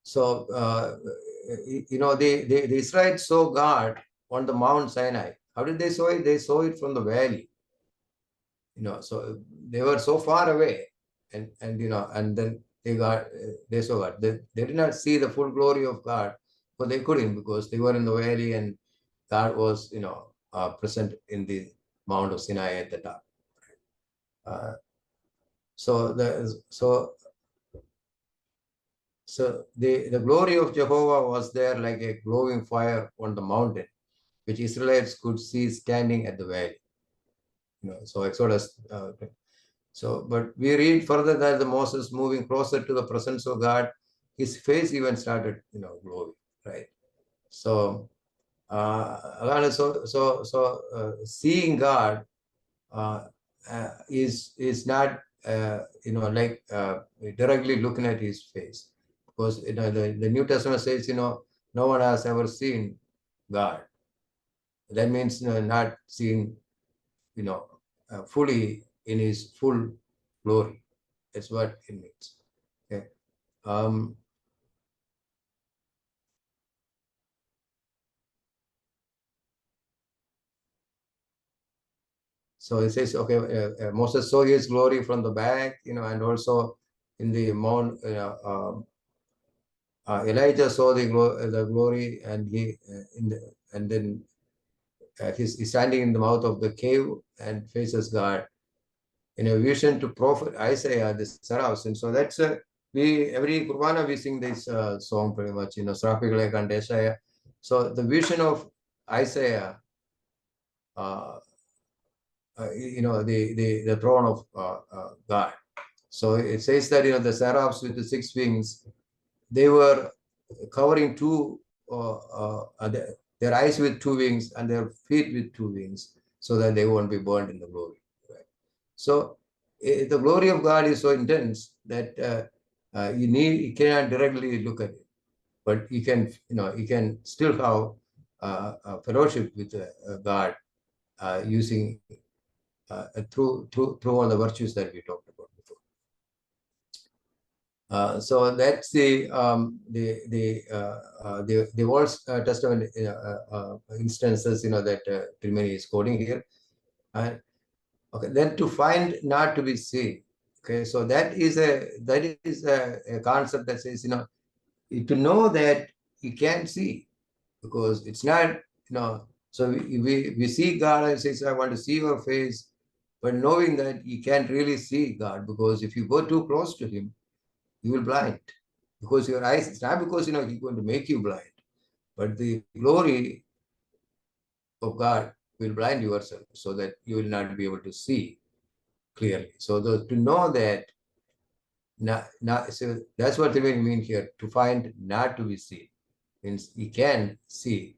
the Israelites saw God on the Mount Sinai. How did they saw it? They saw it from the valley. So they were so far away, and then they saw God. They did not see the full glory of God, but they couldn't, because they were in the valley, and God was, present in the Mount of Sinai at the top. So the glory of Jehovah was there like a glowing fire on the mountain, which Israelites could see standing at the valley. So Exodus. But we read further that the Moses moving closer to the presence of God, his face even started, glowing, right? So seeing God is not like directly looking at his face, because the New Testament says, no one has ever seen God. That means not seeing fully in his full glory. That's what it means. Okay. So it says, okay, Moses saw his glory from the back, and also in the mount. Elijah saw the glory, and then he's standing in the mouth of the cave and faces God. In a vision to prophet Isaiah, the seraphs. And so that's every Qurbana we sing this song pretty much, Seraphim and Isaiah. So the vision of Isaiah, the throne of God. So it says that the seraphs with the 6 wings, they were covering their eyes with 2 wings and their feet with 2 wings, so that they won't be burned in the glory. Right? So the glory of God is so intense that you cannot directly look at it, but you can still have fellowship with God using through all the virtues that we talked about before. So that's the Old Testament instances, that Tilmani is quoting here. And okay, then to find not to be seen. Okay, so that is a concept that says, to know that you can't see, because it's not, so we see God and says, I want to see your face, but knowing that you can't really see God, because if you go too close to him, you will blind, because your eyes, it's not because, he's going to make you blind, but the glory of God will blind yourself so that you will not be able to see clearly. So to know that, so that's what we mean here, to find not to be seen, means you can see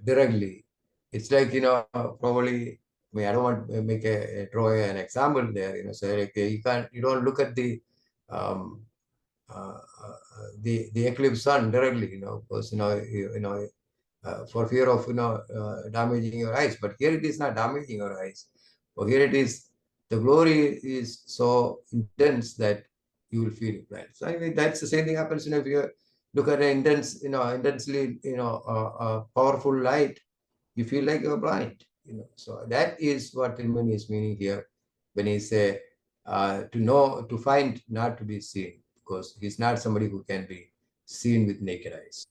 directly. It's like, probably, I mean, I don't want to make draw an example there, so like you don't look at um, the eclipse sun directly, because, for fear of, damaging your eyes. But here it is not damaging your eyes. But here it is, the glory is so intense that you will feel blind. So I mean, that's the same thing happens, if you look at an intensely, powerful light, you feel like you're blind, So that is what Tilman is meaning here when he say, to find not to be seen, because he's not somebody who can be seen with naked eyes.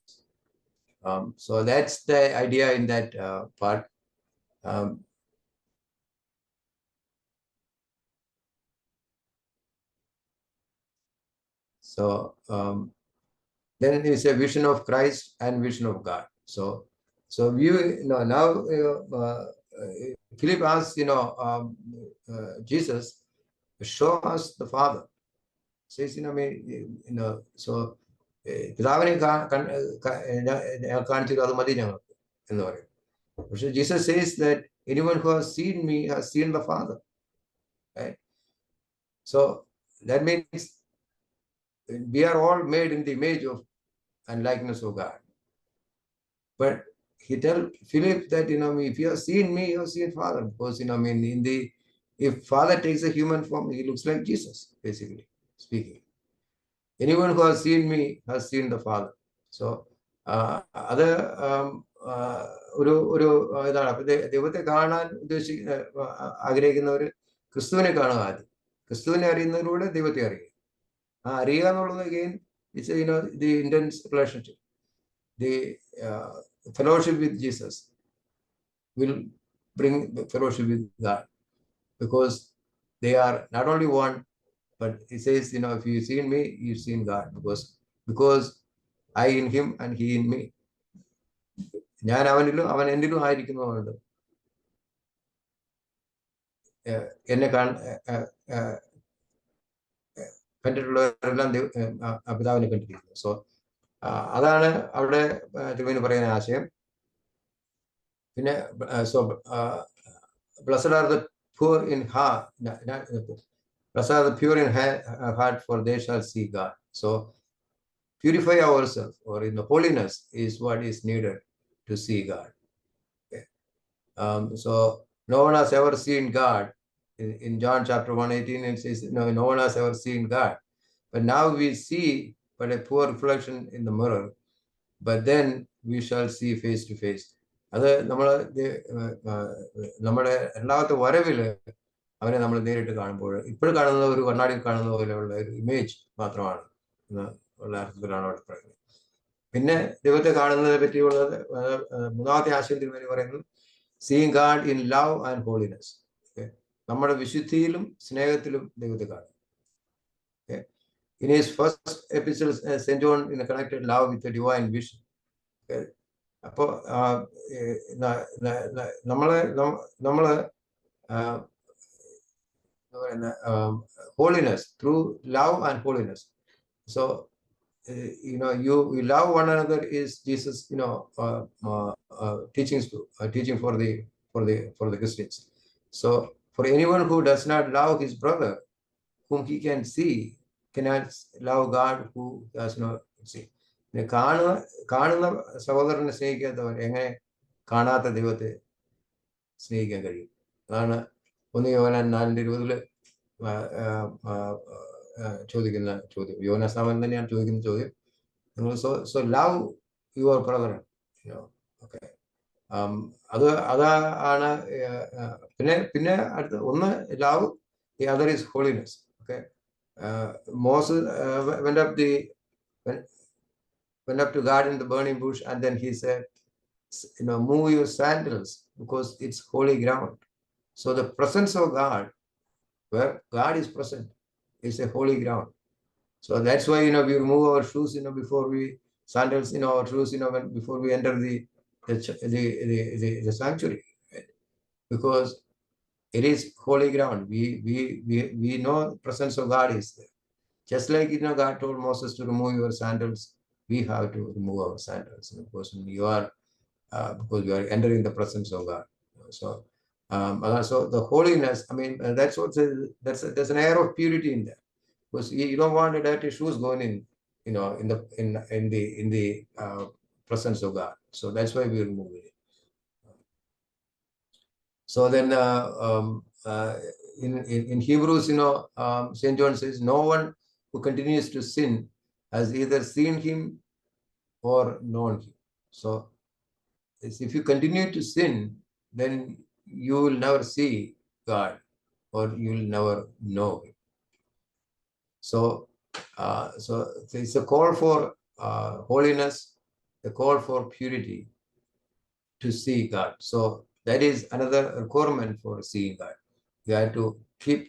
So that's the idea in that part. Then it's a vision of Christ and vision of God. So now Philip asks, Jesus, show us the Father. Says, so പിതാവിനെ കാണിച്ചു അത് മതി ഞങ്ങൾക്ക് എന്ന് പറയും. പക്ഷെ Jesus says that anyone who has seen me has seen the Father. Right? So that means we are all made in the image of and likeness of God. But he tell Philip that, if you have seen me, you have seen Father. Because, if Father takes a human form, he looks like Jesus, basically speaking. Anyone who has seen me has seen the Father. So, അത് ഒരു ഇതാണ്. അപ്പൊ ദൈവത്തെ കാണാൻ ആഗ്രഹിക്കുന്നവർ ക്രിസ്തുവിനെ കാണുക ആദ്യം. ക്രിസ്തുവിനെ അറിയുന്നതിലൂടെ ദൈവത്തെ അറിയുക. അറിയുക എന്നുള്ളത് again, it's the intense relationship. The fellowship with Jesus will bring the fellowship with God, because they are not only one, but he says, if you've seen me, you've seen God, because I in him and he in me. ഞാൻ അവനിലും അവൻ എന്നിലും ആയിരിക്കുന്നതുകൊണ്ട് എന്നെ കണ്ടിട്ടുള്ളവരെല്ലാം പിതാവിനെ കണ്ടിരിക്കുന്നു. So അതാണ് അവിടെ തിരുമേനി പറയുന്ന ആശയം. പിന്നെ blessed are the poor in heart, blessed are the pure in heart, for they shall see God. So purify ourselves, or in the holiness is what is needed to see God. Okay. So no one has ever seen God. In John chapter 1:18, it says, no one has ever seen God. But now we see but a poor reflection in the mirror, but then we shall see face to face. അത് നമ്മുടെ രണ്ടാമത്തെ വരവില് അവനെ നമ്മൾ നേരിട്ട് കാണുമ്പോൾ ഇപ്പോഴും കാണുന്നത് ഒരു കണ്ണാടി കാണുന്ന പോലെയുള്ള ഒരു ഇമേജ് മാത്രമാണ് ഉള്ള അർത്ഥത്തിലാണ് അവിടെ പറയുന്നത്. പിന്നെ ദൈവത്തെ കാണുന്നതിനെ പറ്റിയുള്ളത് മൂന്നാമത്തെ ആശയം തിരുമേനി പറയുന്നത് seeing God in love and holiness. നമ്മുടെ വിശുദ്ധിയിലും സ്നേഹത്തിലും ദൈവത്തെ കാണും. In his first epistle, St. John connected love with the divine vision. അപ്പോൾ നമ്മള് holiness, through love and holiness. So you love one another is Jesus teaching for the Christians. So for anyone who does not love his brother whom he can see cannot love God who does not see. കാണുന്ന സഹോദരനെ സ്നേഹിക്കാത്തവൻ എങ്ങനെ കാണാത്ത ദൈവത്തെ സ്നേഹിക്കാൻ കഴിയും? അതാണ് 1 യോഹന്നാൻ 4:20 ചോദിക്കുന്ന ചോദ്യം, യോഹന്നാൻ തന്നെയാണ് ചോദിക്കുന്ന ചോദ്യം. നിങ്ങൾ so love your brother. Okay, അതാണ്. പിന്നെ അടുത്ത ഒന്ന് love, the other is holiness. Okay, Moses went up to God in the burning bush, and then he said, move your sandals because it's holy ground. So the presence of God, where God is present, is a holy ground. So that's why we remove our shoes before we sandals our shoes before we enter the sanctuary, right? Because it is holy ground. We know the presence of God is there. Just like God told Moses to remove your sandals, we have to remove our sandals, because we are entering the presence of God. So the holiness, I mean, that's what there's an air of purity in there, because you don't want the dirty shoes going in the presence of God. So that's why we remove it. So then in Hebrews, St. John says, no one who continues to sin has either seen him or known him. So if you continue to sin, then you will never see God, or you will never know him. So it's a call for holiness, a call for purity to see God. So that is another requirement for seeing God. You have to keep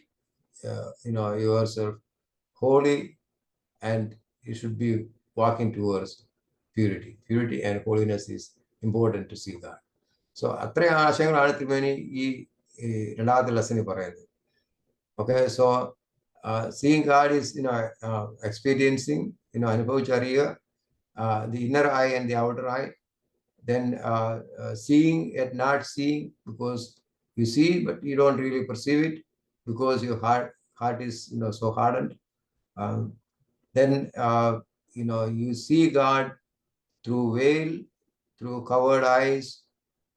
yourself holy, and you should be walking towards purity. Purity and holiness is important to see God. So അത്രയും ആശയങ്ങളാണ് തിരുമേനി ഈ രണ്ടാമത്തെ ലെസണിൽ പറയുന്നത്. Okay, so seeing God is experiencing, അനുഭവിച്ചറിയുക, the inner eye and the outer eye. Then seeing and not seeing, because you see but you don't really perceive it, because your heart is so hardened. Then you see God through veil, through covered eyes,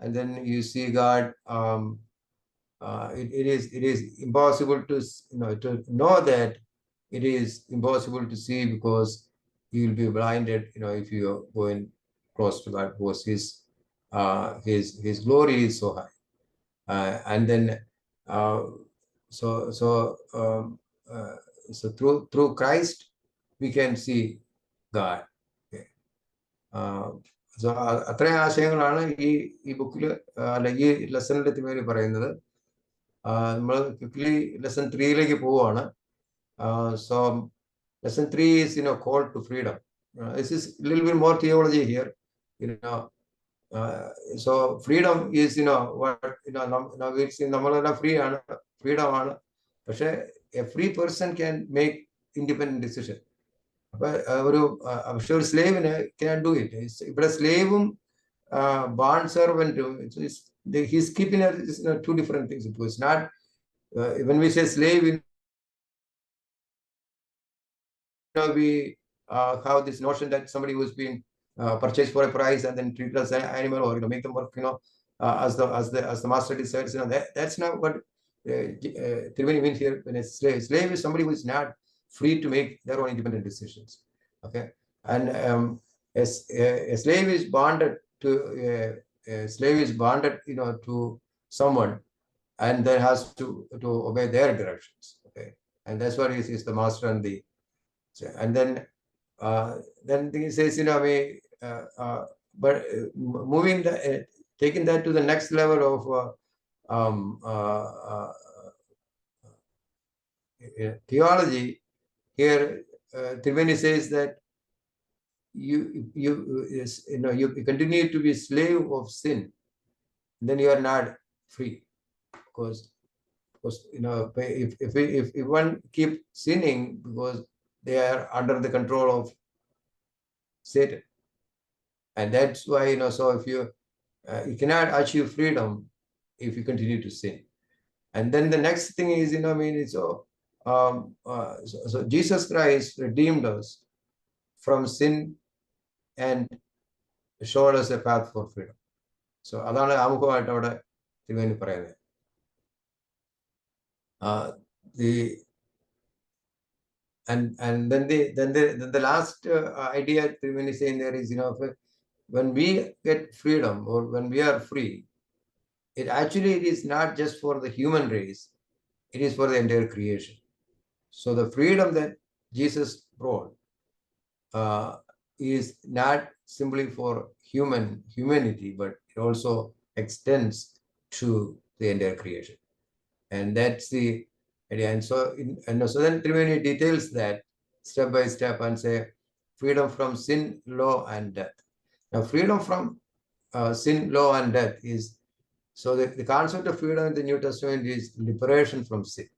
and then you see God. It is impossible to know that it is impossible to see, because you will be blinded if you are going close to God, because his glory is so high. And then so through Christ we can see God. Okay. So അത്രയും ആശയങ്ങളാണ് ഈ ബുക്കിൽ അല്ല ഈ ലെസണിൽ തിരുമേനി പറയുന്നത്. നമ്മൾ quickly lesson 3ലേക്ക് പോവുകയാണ്. So lesson 3 is call to freedom. This is a little bit more theology here. So freedom is what we'll see, നമ്മളെല്ലാം ഫ്രീ ആണ്, ഫ്രീഡം ആണ്. പക്ഷെ a free person can make independent decision. അപ്പൊ ഒരു സ്ലേവിന് can do it. ഇവിടെ സ്ലേവും bond servantum, he's keeping two different things. It was not when we say slave, we have this notion that somebody who's been purchased for a price and then treated as an animal, or make them work as the master decides. That's not what Triveni means here when it's slave. Slave is somebody who is not free to make their own independent decisions. Okay, and a slave is bonded to to someone, and then has to obey their directions. Okay, and that's what is the master and the. And then he says, but moving taking that to the next level of theology, here Triveni says that you continue to be slave of sin, then you are not free, because if one keep sinning, because they are under the control of Satan. And that's why so if you cannot achieve freedom if you continue to sin. And then the next thing is so Jesus Christ redeemed us from sin and showed us a path for freedom. So അതാണ് ആമുഖമായിട്ട് അവിടെ തിരുമേനി പറയുന്നത്. And then the last idea Triveni is saying there is, when we get freedom or when we are free, it is not just for the human race, it is for the entire creation. So the freedom that Jesus brought is not simply for humanity, but it also extends to the entire creation. And that's the idea. And so then Triveni details that step by step and say freedom from sin, law, and death. Now, freedom from sin, law, and death is, so the concept of freedom in the New Testament is liberation from sin.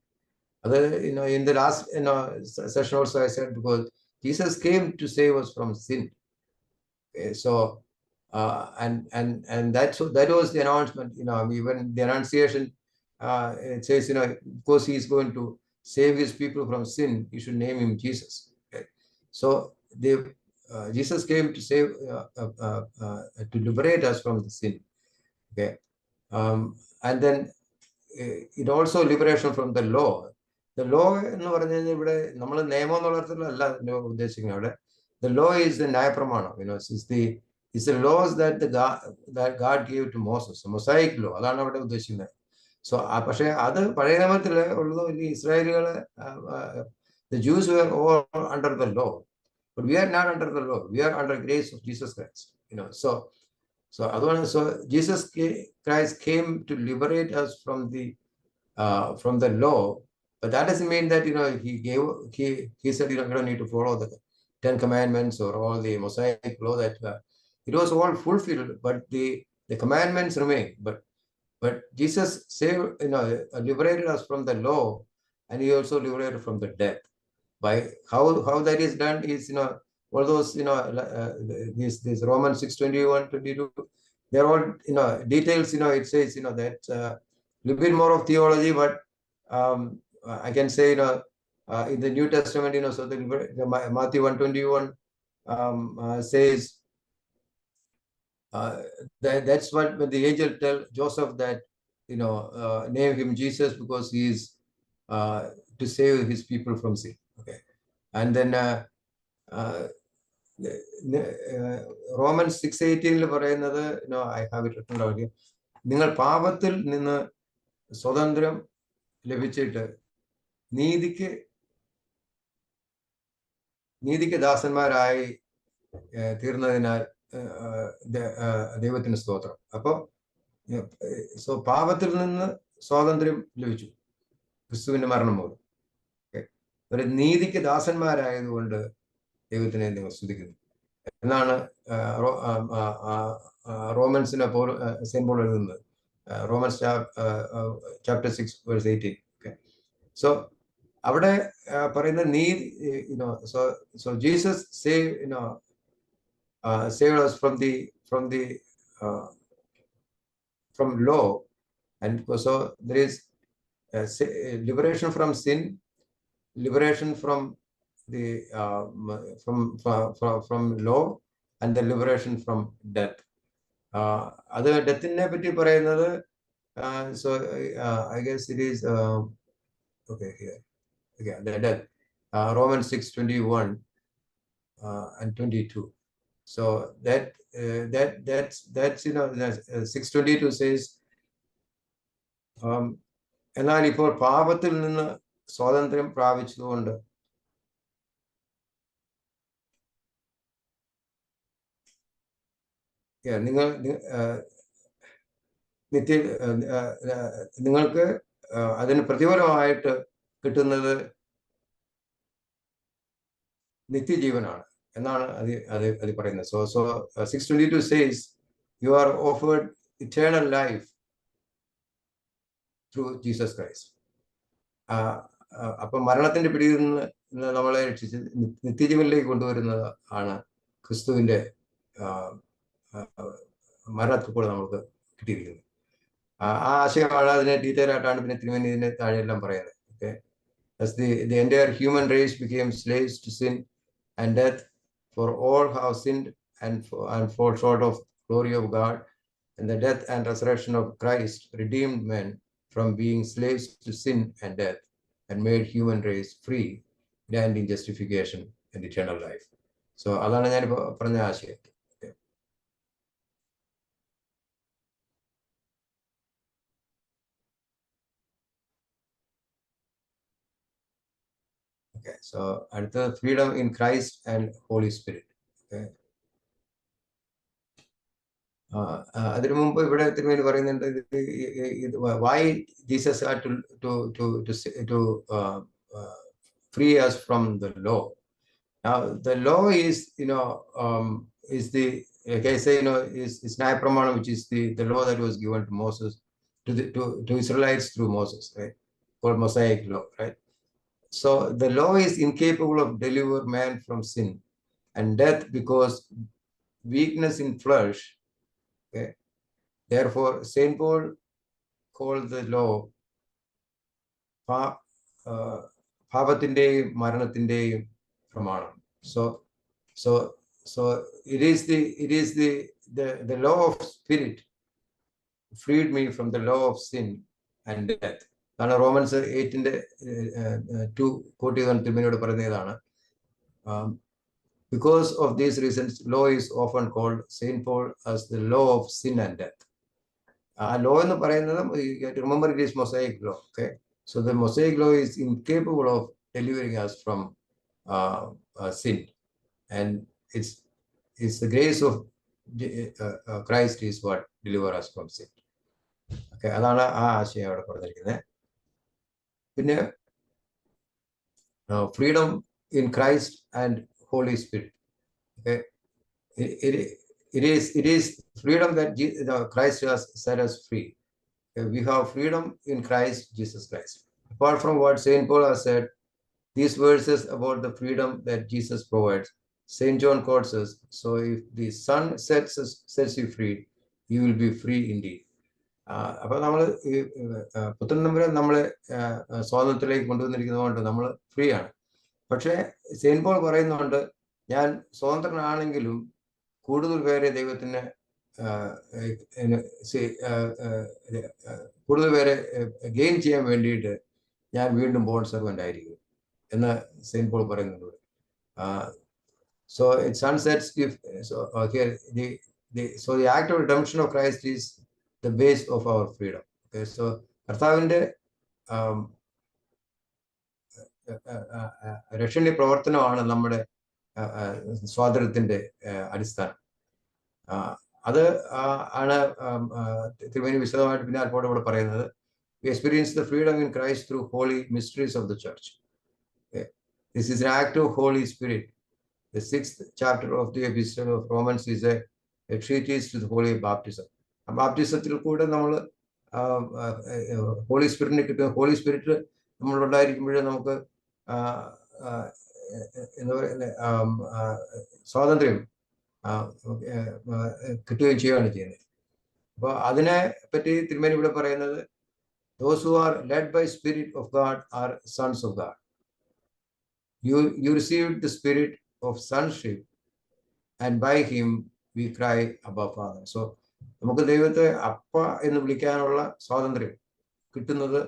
Other, in the last session also I said, because Jesus came to save us from sin. Okay, so and that was the announcement. Even the Annunciation, it says, because he is going to save his people from sin, you should name him Jesus. Okay? So Jesus came to save, to liberate us from the sin. Okay, and then it also liberation from the law. The law എന്ന് പറഞ്ഞു കഴിഞ്ഞാൽ ഇവിടെ നമ്മൾ നിയമം എന്നുള്ള അർത്ഥത്തിലല്ല ഉദ്ദേശിക്കുന്നത്. അവിടെ the law is the ന്യായപ്രമാണം. It's the laws that God gave to Moses, Mosaic law. അതാണ് അവിടെ ഉദ്ദേശിക്കുന്നത്. സോ പക്ഷെ അത് പഴയ നിയമത്തിൽ ഉള്ളത് ഇസ്രായേലുകളെ, the Jews were all under the law, but we are not under the law. We are under grace of Jesus Christ. So Jesus Christ came to liberate us from the law, but that doesn't mean that he said you don't need to follow the 10 commandments or all the Mosaic law. That it was all fulfilled, but the commandments remain. But Jesus saved, liberated us from the law, and he also liberated from the death. By how that is done is, all those, this Romans 6:21, 22, they're all, details. It says, that a little bit more of theology, but I can say, in the New Testament, so the Matthew 1:21 says, that's what when the angel tell Joseph that, name him Jesus because he is to save his people from sin. Okay, and then Romans 6:18 പറയുന്നത്, I have it written down here. നിങ്ങൾ പാപത്തിൽ നിന്ന് സ്വതന്ത്രം ലഭിച്ചിട്ട് നീതിക്ക് ദാസന്മാരായി തീർന്നതിനാൽ ദൈവത്തിന് സ്തോത്രം. അപ്പോൾ പാപത്തിൽ നിന്ന് സ്വാതന്ത്ര്യം ലഭിച്ചു ക്രിസ്തുവിന്റെ മരണം മൂലം. ഒരു നീതിക്ക് ദാസന്മാരായതുകൊണ്ട് ദൈവത്തിനെ നിങ്ങൾ സ്തുതിക്കുന്നു എന്നാണ് റോമൻസിനെ സെയിന്റ് പോൾ എഴുതുന്നത്. Romans chapter 6 verse 18. Okay, so അവിടെ പറയുന്ന നീതി, so Jesus saved us from law, and so there is liberation from sin, liberation from the from law, and the liberation from death. അത് ഡെത്തിനെ പറ്റി പറയുന്നത്, so I guess it is okay here. Okay, the death, Romans 6:21 and 22. So that's 6:22 says, എന്നാൽ ഇപ്പോൾ പാപത്തിൽ നിന്ന് സ്വാതന്ത്ര്യം പ്രാപിച്ചതുകൊണ്ട് നിങ്ങൾക്ക് അതിന് പ്രതിഫലമായിട്ട് കിട്ടുന്നത് നിത്യജീവനാണ് എന്നാണ് അത് പറയുന്നത്. So 6:22 says you are offered eternal life through Jesus Christ. അപ്പൊ മരണത്തിന്റെ പിടിയിൽ നിന്ന് നമ്മളെ രക്ഷിച്ച് നിത്യജീവനിലേക്ക് കൊണ്ടുവരുന്നത് ആണ് ക്രിസ്തുവിന്റെ മരണത്തിൽ കൂടെ നമുക്ക് കിട്ടിയിരിക്കുന്നത്. ആ ആശയമാണ്, അതിനെ ഡീറ്റെയിൽ ആയിട്ടാണ് പിന്നെ തിരുമേനി ഇതിന്റെ താഴെയെല്ലാം പറയുന്നത്. Okay, as the entire human race became slaves to sin and death, for all have sinned and fall short of glory of God, and the death and resurrection of Christ redeemed men from being slaves to sin and death and made human race free granting justification and eternal life. So അതാണ് ഞാനിപ്പോ പറഞ്ഞ ആശയം. Okay, so അടുത്ത freedom in Christ and Holy Spirit. Okay. അതിനു മുമ്പ് ഇവിടെ തിരുമേനി പറയുന്നുണ്ട് why Jesus had to free us from the law. Now the law is is the, like I say, is Nyaya Pramanam, which is the law that was given to Moses, to Israelites through Moses, right? Called Mosaic law, right? So the law is incapable of deliver man from sin and death because weakness in flesh. Okay. Therefore, Saint Paul called the law പാപത്തിന്റെയും മരണത്തിന്റെയും പ്രമാണം. So it is the law of spirit freed me from the law of sin and death. കാരണം romance 8:2 coat ചെയ്താണ് തിരുമേനിയോട് പറയുന്നതാണ്. Because of these reasons, law is often called Saint Paul as the law of sin and death. Law എന്ന് പറയുന്നത്, remember, it is Mosaic law. Okay, so the Mosaic law is incapable of delivering us from sin, and it's the grace of Christ is what deliver us from sin. Okay, അതാണ് ആ ആശയം അവിടെ പറഞ്ഞിരിക്കുന്നത്. പിന്നെ freedom in Christ and Holy Spirit. Okay, it is freedom that Christ has set us free. Okay, we have freedom in Christ Jesus Christ. Apart from what Saint Paul has said, these verses about the freedom that Jesus provides, Saint John quotes us, so if the Son sets you free, you will be free indeed. അപ്പൊ നമ്മൾ ഈ പുത്രൻ തമ്പുരാൻ നമ്മളെ സ്വാതന്ത്ര്യത്തിലേക്ക് കൊണ്ടുവന്നിരിക്കുന്നതുകൊണ്ട് നമ്മൾ free ആണ്. പക്ഷേ Saint Paul പറയുന്നുണ്ട്, ഞാൻ സ്വതന്ത്രനാണെങ്കിലും കൂടുതൽ പേരെ ദൈവത്തിന് കൂടുതൽ പേരെ ഗെയിൻ ചെയ്യാൻ വേണ്ടിയിട്ട് ഞാൻ വീണ്ടും ബോൺ സെർവൻ്റ് ആയിരിക്കും എന്ന് സെയിന്റ് പോൾ പറയുന്നുണ്ട്. So it sunsets if so here so the act of redemption of Christ is the base of our freedom. Okay, so കർത്താവിന്റെ രക്ഷണീയ പ്രവർത്തനമാണ് നമ്മുടെ സ്വാതന്ത്ര്യത്തിന്റെ അടിസ്ഥാനം. അത് ആണ് തിരുമേനി വിശദമായിട്ട് പിന്നെ അല്പോടെ ഇവിടെ പറയുന്നത്. We experience the freedom in Christ through holy mysteries of the church. Okay. This is an act of Holy Spirit. The 6th chapter of the Epistle of Romans is a treatise to the holy baptism. ബാപ്റ്റിസത്തിൽ കൂടെ നമ്മൾ holy സ്പിരിറ്റിനെ കിട്ടും. Holy spirit നമ്മളുണ്ടായിരിക്കുമ്പോഴേ നമുക്ക് എന്താ പറയുന്നത് സ്വാതന്ത്ര്യം കിട്ടുകയും ചെയ്യുകയാണ് ചെയ്യുന്നത്. അപ്പോൾ അതിനെ പറ്റി തിരുമേനി ഇവിടെ പറയുന്നത്, those who are led by Spirit of God are sons of God. You received the spirit of sonship, and by him we cry, Abba, Father. So നമുക്ക് ദൈവത്തെ അപ്പ എന്ന് വിളിക്കാനുള്ള സ്വാതന്ത്ര്യം കിട്ടുന്നത്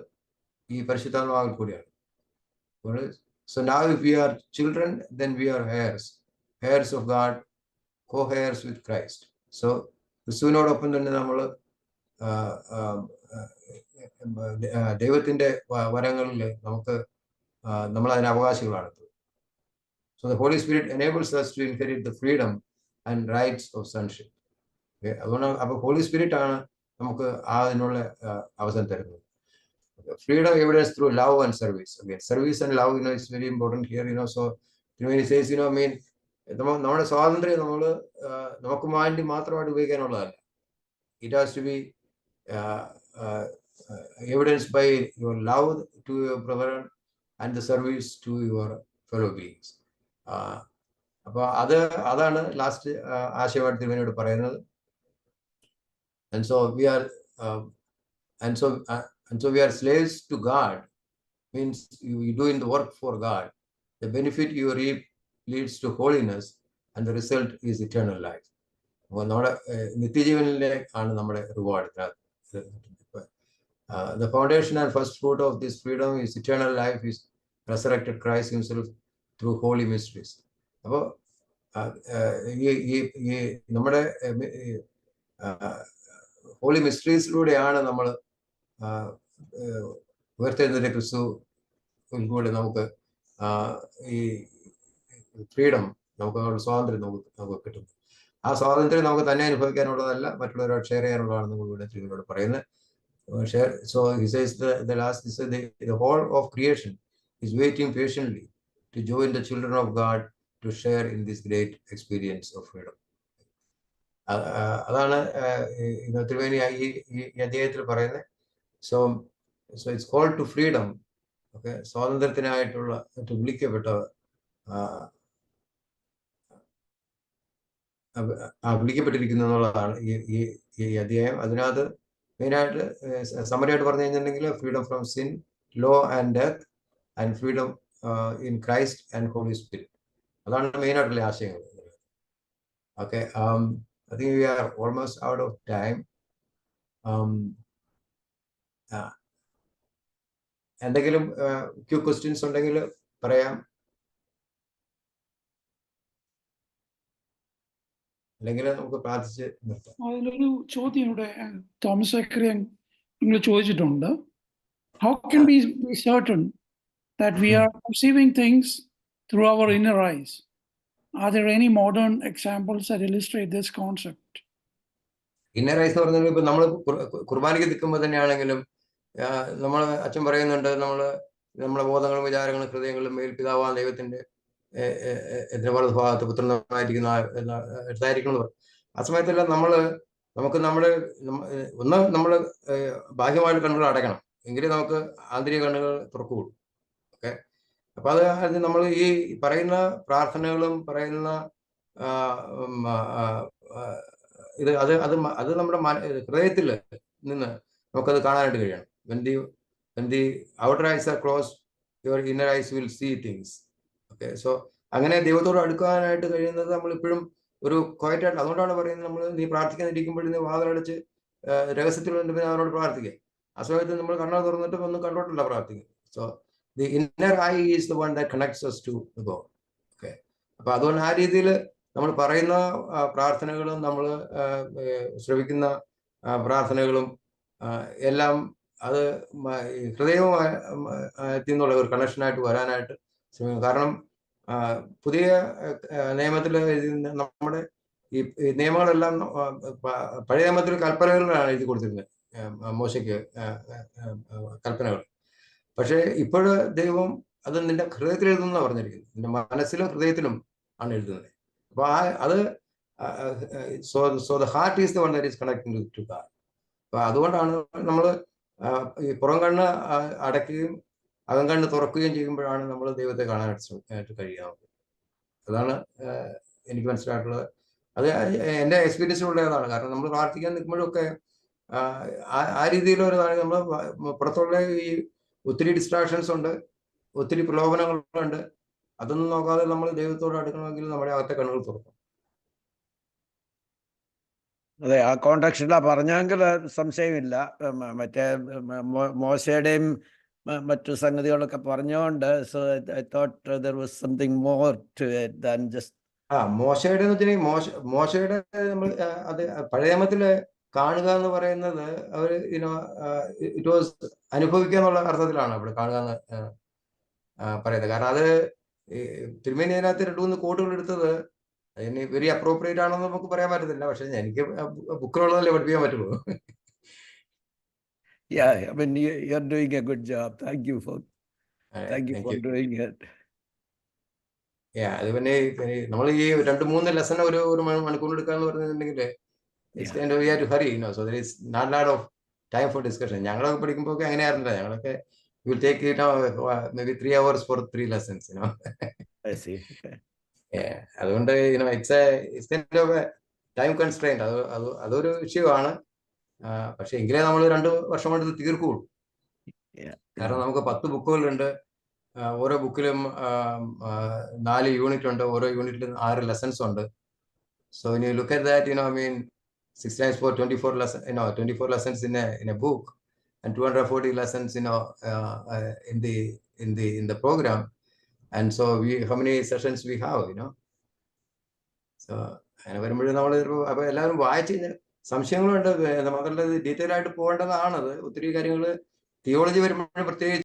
ഈ പരിശുദ്ധാത്മാവിൽ കൂടിയാണ്. So now if we are children, then we are heirs of God, co-heirs with Christ. So ക്രിസ്തുവിനോടൊപ്പം തന്നെ നമ്മൾ ദൈവത്തിന്റെ വരങ്ങളിൽ നമ്മൾ അതിന് അവകാശികളാണ്. So the Holy Spirit enables us to inherit the freedom and rights of sonship. അതുകൊണ്ട് അപ്പൊ ഹോളി സ്പിരിറ്റ് ആണ് നമുക്ക് അതിനുള്ള അവസരം തരുന്നത്. Freedom evidence through love and service. Again, service and love, is very important here. So when he says, നമ്മുടെ സ്വാതന്ത്ര്യം നമുക്ക് വേണ്ടി മാത്രമായിട്ട് ഉപയോഗിക്കാനുള്ളതല്ല. It has to be evidenced by your love to your brother and the service to your fellow beings. അപ്പൊ അതാണ് last ആശയമായിട്ട് തിരുമേനിയോട് പറയുന്നത്. And so we are we are slaves to God. Means you doing the work for God. The benefit you reap leads to holiness, and the result is eternal life. നമ്മുടെ നിത്യജീവനിലേക്കാണ് നമ്മുടെ reward. The foundation and first fruit of this freedom is eternal life, is resurrected Christ himself through holy mysteries. അപ്പോൾ ഈ നമ്മുടെ holy മിസ്റ്ററീസിലൂടെയാണ് നമ്മൾ ഉയർത്തെഴുന്നേറ്റ ക്രിസ്തുവിലൂടെ നമുക്ക് ഈ ഫ്രീഡം, നമുക്ക് സ്വാതന്ത്ര്യം നമുക്ക് കിട്ടും. ആ സ്വാതന്ത്ര്യം നമുക്ക് തന്നെ അനുഭവിക്കാനുള്ളതല്ല, മറ്റുള്ളവരോട് ഷെയർ ചെയ്യാനുള്ളതാണ് ഇവിടെ തിരുവനോട് പറയുന്നത്. So he says the last, he said the whole of creation is waiting patiently to join the children of God to share in this great experience of freedom. അതാണ് തിരുവേനി ഈ അധ്യായത്തിൽ പറയുന്നത്. So it's call to freedom. Okay, സ്വാതന്ത്ര്യത്തിനായിട്ടുള്ള വിളിക്കപ്പെട്ടിരിക്കുന്നു എന്നുള്ളതാണ് ഈ അധ്യായം. അതിനകത്ത് മെയിനായിട്ട് സമരമായിട്ട് പറഞ്ഞു കഴിഞ്ഞിട്ടുണ്ടെങ്കിൽ freedom from sin, law and death, and freedom in Christ and Holy Spirit. അതാണ് മെയിനായിട്ടുള്ള ആശയങ്ങൾ. Okay, I think we are almost out of time. എന്തെങ്കിലും ക്വസ്റ്റ്യൻസ് ഉണ്ടെങ്കിൽ പറയാം, അല്ലെങ്കിൽ നമുക്ക് പ്രാർത്ഥിച്ച് നിർത്താം. അതിലൊരു ചോദ്യം ഇവിടെ തോമസ് സക്കറിയൻ നിങ്ങൾ ചോദിച്ചിട്ടുണ്ട്. How can we be certain that we are perceiving things through our inner eyes? Are there any modern examples that illustrate this concept? Inner eyes എന്ന് പറഞ്ഞാൽ ഇപ്പൊ നമ്മൾ കുർബാനയ്ക്ക് നിൽക്കുമ്പോൾ തന്നെയാണെങ്കിലും നമ്മൾ അച്ഛൻ പറയുന്നുണ്ട്, നമ്മളെ ബോധങ്ങളും വിചാരങ്ങളും ഹൃദയങ്ങളും മേൽപിതാവാൻ ദൈവത്തിന്റെ ഭാഗത്ത് പുത്രനായിരിക്കുന്ന എടുത്തായിരിക്കണം. ആ സമയത്തെല്ലാം നമുക്ക് നമ്മൾ ബാഹ്യമായിട്ട് കണ്ണുകൾ അടയ്ക്കണം, എങ്കിലേ നമുക്ക് ആന്തരിക കണ്ണുകൾ തുറക്കുകയുള്ളൂ. ഓക്കെ, അപ്പൊ അത് നമ്മൾ ഈ പറയുന്ന പ്രാർത്ഥനകളും പറയുന്ന അത് നമ്മുടെ ഹൃദയത്തിൽ നിന്ന് നമുക്കത് കാണാനായിട്ട് കഴിയണം. when the outer eyes are closed, your inner eyes will see things. Okay, so അങ്ങനെ ദൈവത്തോട് അടുക്കാനായിട്ട് കഴിയുന്നത് നമ്മൾ ഇപ്പോഴും ഒരു ക്വയറ്റായിട്ട്. അതുകൊണ്ടാണ് പറയുന്നത്, നീ പ്രാർത്ഥിക്കാനിരിക്കുമ്പോഴും നീ വാതിലടച്ച് രഹസ്യത്തിൽ പിന്നെ അവരോട് പ്രാർത്ഥിക്കുക. ആ സമയത്ത് നമ്മൾ കണ്ണ തുറന്നിട്ട് ഒന്നും കണ്ടോട്ടല്ല പ്രാർത്ഥിക്കുക. So the inner eye is the one that connects us to the God. Okay, അപ്പൊ അതുകൊണ്ട് ആ രീതിയിൽ നമ്മൾ പറയുന്ന പ്രാർത്ഥനകളും നമ്മൾ ശ്രവിക്കുന്ന പ്രാർത്ഥനകളും എല്ലാം അത് ഹൃദയവുമായിട്ടുള്ള ഒരു കണക്ഷനായിട്ട് വരാനായിട്ട് ശ്രമിക്കും. കാരണം പുതിയ നിയമത്തിൽ നമ്മുടെ ഈ നിയമങ്ങളെല്ലാം പഴയ നിയമത്തിൽ കൽപ്പനകളിലാണ് എഴുതി കൊടുത്തിരുന്നത്, മോശയ്ക്ക് കൽപ്പനകൾ. പക്ഷെ ഇപ്പോഴ് ദൈവം അത് നിന്റെ ഹൃദയത്തിൽ എഴുതുന്ന പറഞ്ഞിരിക്കുന്നത്, നിന്റെ മനസ്സിലും ഹൃദയത്തിലും ആണ് എഴുതുന്നത്. അപ്പൊ അത് so the heart is the one that is connecting to God. അപ്പൊ അതുകൊണ്ടാണ് നമ്മൾ ഈ പുറം കണ്ണ് അടയ്ക്കുകയും അകം കണ്ണ് തുറക്കുകയും ചെയ്യുമ്പോഴാണ് നമ്മൾ ദൈവത്തെ കാണാനായിട്ട് കഴിയുക. അതാണ് എനിക്ക് മനസ്സിലായിട്ടുള്ളത്. അത് എൻ്റെ എക്സ്പീരിയൻസിലുള്ളതാണ്. കാരണം നമ്മൾ പ്രാർത്ഥിക്കാൻ നിൽക്കുമ്പോഴൊക്കെ ആ രീതിയിലൊരു നമ്മൾ പുറത്തുള്ള ഈ ഒത്തിരി ഡിസ്ട്രാക്ഷൻസ് ഉണ്ട്, ഒത്തിരി പ്രലോഭനങ്ങളുണ്ട്. അതൊന്നും നോക്കാതെ നമ്മൾ ദൈവത്തോട് അടുക്കണമെങ്കിൽ നമ്മുടെ അകത്തെ കണ്ണുകൾ തുറക്കും. അതെ, ആ കോൺടാക്റ്റിലാ പറഞ്ഞെങ്കിൽ സംശയമില്ല. മറ്റേ മോശയുടെയും മറ്റു സംഗതികളൊക്കെ പറഞ്ഞുകൊണ്ട് so I thought there was something more to it than just മോശയുടെ എന്ന് വെച്ചിട്ടുണ്ടെങ്കിൽ മോശയുടെ നമ്മൾ അത് പഴയ നിയമത്തില് കാണുക എന്ന് പറയുന്നത് അവർ ഇറ്റ് വാസ് അനുഭവിക്കുക എന്നുള്ള അർത്ഥത്തിലാണ് അവിടെ കാണുക എന്ന് പറയുന്നത്. കാരണം അത് തിരുമേനി അതിനകത്ത് 2-3 കോട്ടുകൾ എടുത്തത് അതിന് വെരി അപ്രോപ്രിയേറ്റ് ആണെന്ന് നമുക്ക് പറയാൻ പറ്റത്തില്ല. പക്ഷെ എനിക്ക് ബുക്കിലുള്ളതല്ലേ പഠിപ്പിക്കാൻ പറ്റുള്ളൂ. Yeah, I mean, you're doing a good job. Thank you for doing it. അത് പിന്നെ നമ്മൾ ഈ 2-3 ലെസൺ ഒരു മണിക്കൂർ എടുക്കാന്ന് പറഞ്ഞിട്ടുണ്ടെങ്കിൽ it's kind of we have to hurry, so there is not a lot of time for discussion. ഞങ്ങളൊക്കെ പഠിക്കുമ്പോൾ ഒക്കെ അങ്ങനെയായിരുന്നില്ല. ഞങ്ങളൊക്കെ will take maybe 3 hours for 3 lessons. I see. അതുകൊണ്ട് it's kind of a time constraint. അതൊരു വിഷയമാണ്. പക്ഷെ എങ്കിലേ നമ്മൾ 2 വർഷം കൊണ്ട് ഇത് തീർക്കുകയുള്ളൂ. കാരണം നമുക്ക് 10 ബുക്കുകളുണ്ട്. ഓരോ ബുക്കിലും 4 യൂണിറ്റ് ഉണ്ട്. ഓരോ യൂണിറ്റിലും 6 ലെസൺസ് ഉണ്ട്. So when you look at that, I mean 6 times 4, 24 lessons, 24 lessons in a book, and 240 lessons, in the program. And so how many sessions we have, So അങ്ങനെ വരുമ്പോഴും നമ്മൾ അപ്പൊ എല്ലാവരും വായിച്ച് സംശയങ്ങളുണ്ട്. മാത്രമല്ല ഡീറ്റെയിൽ ആയിട്ട് പോകേണ്ടതാണത്. ഒത്തിരി കാര്യങ്ങൾ തിയോളജി വരുമ്പോഴും പ്രത്യേകിച്ച്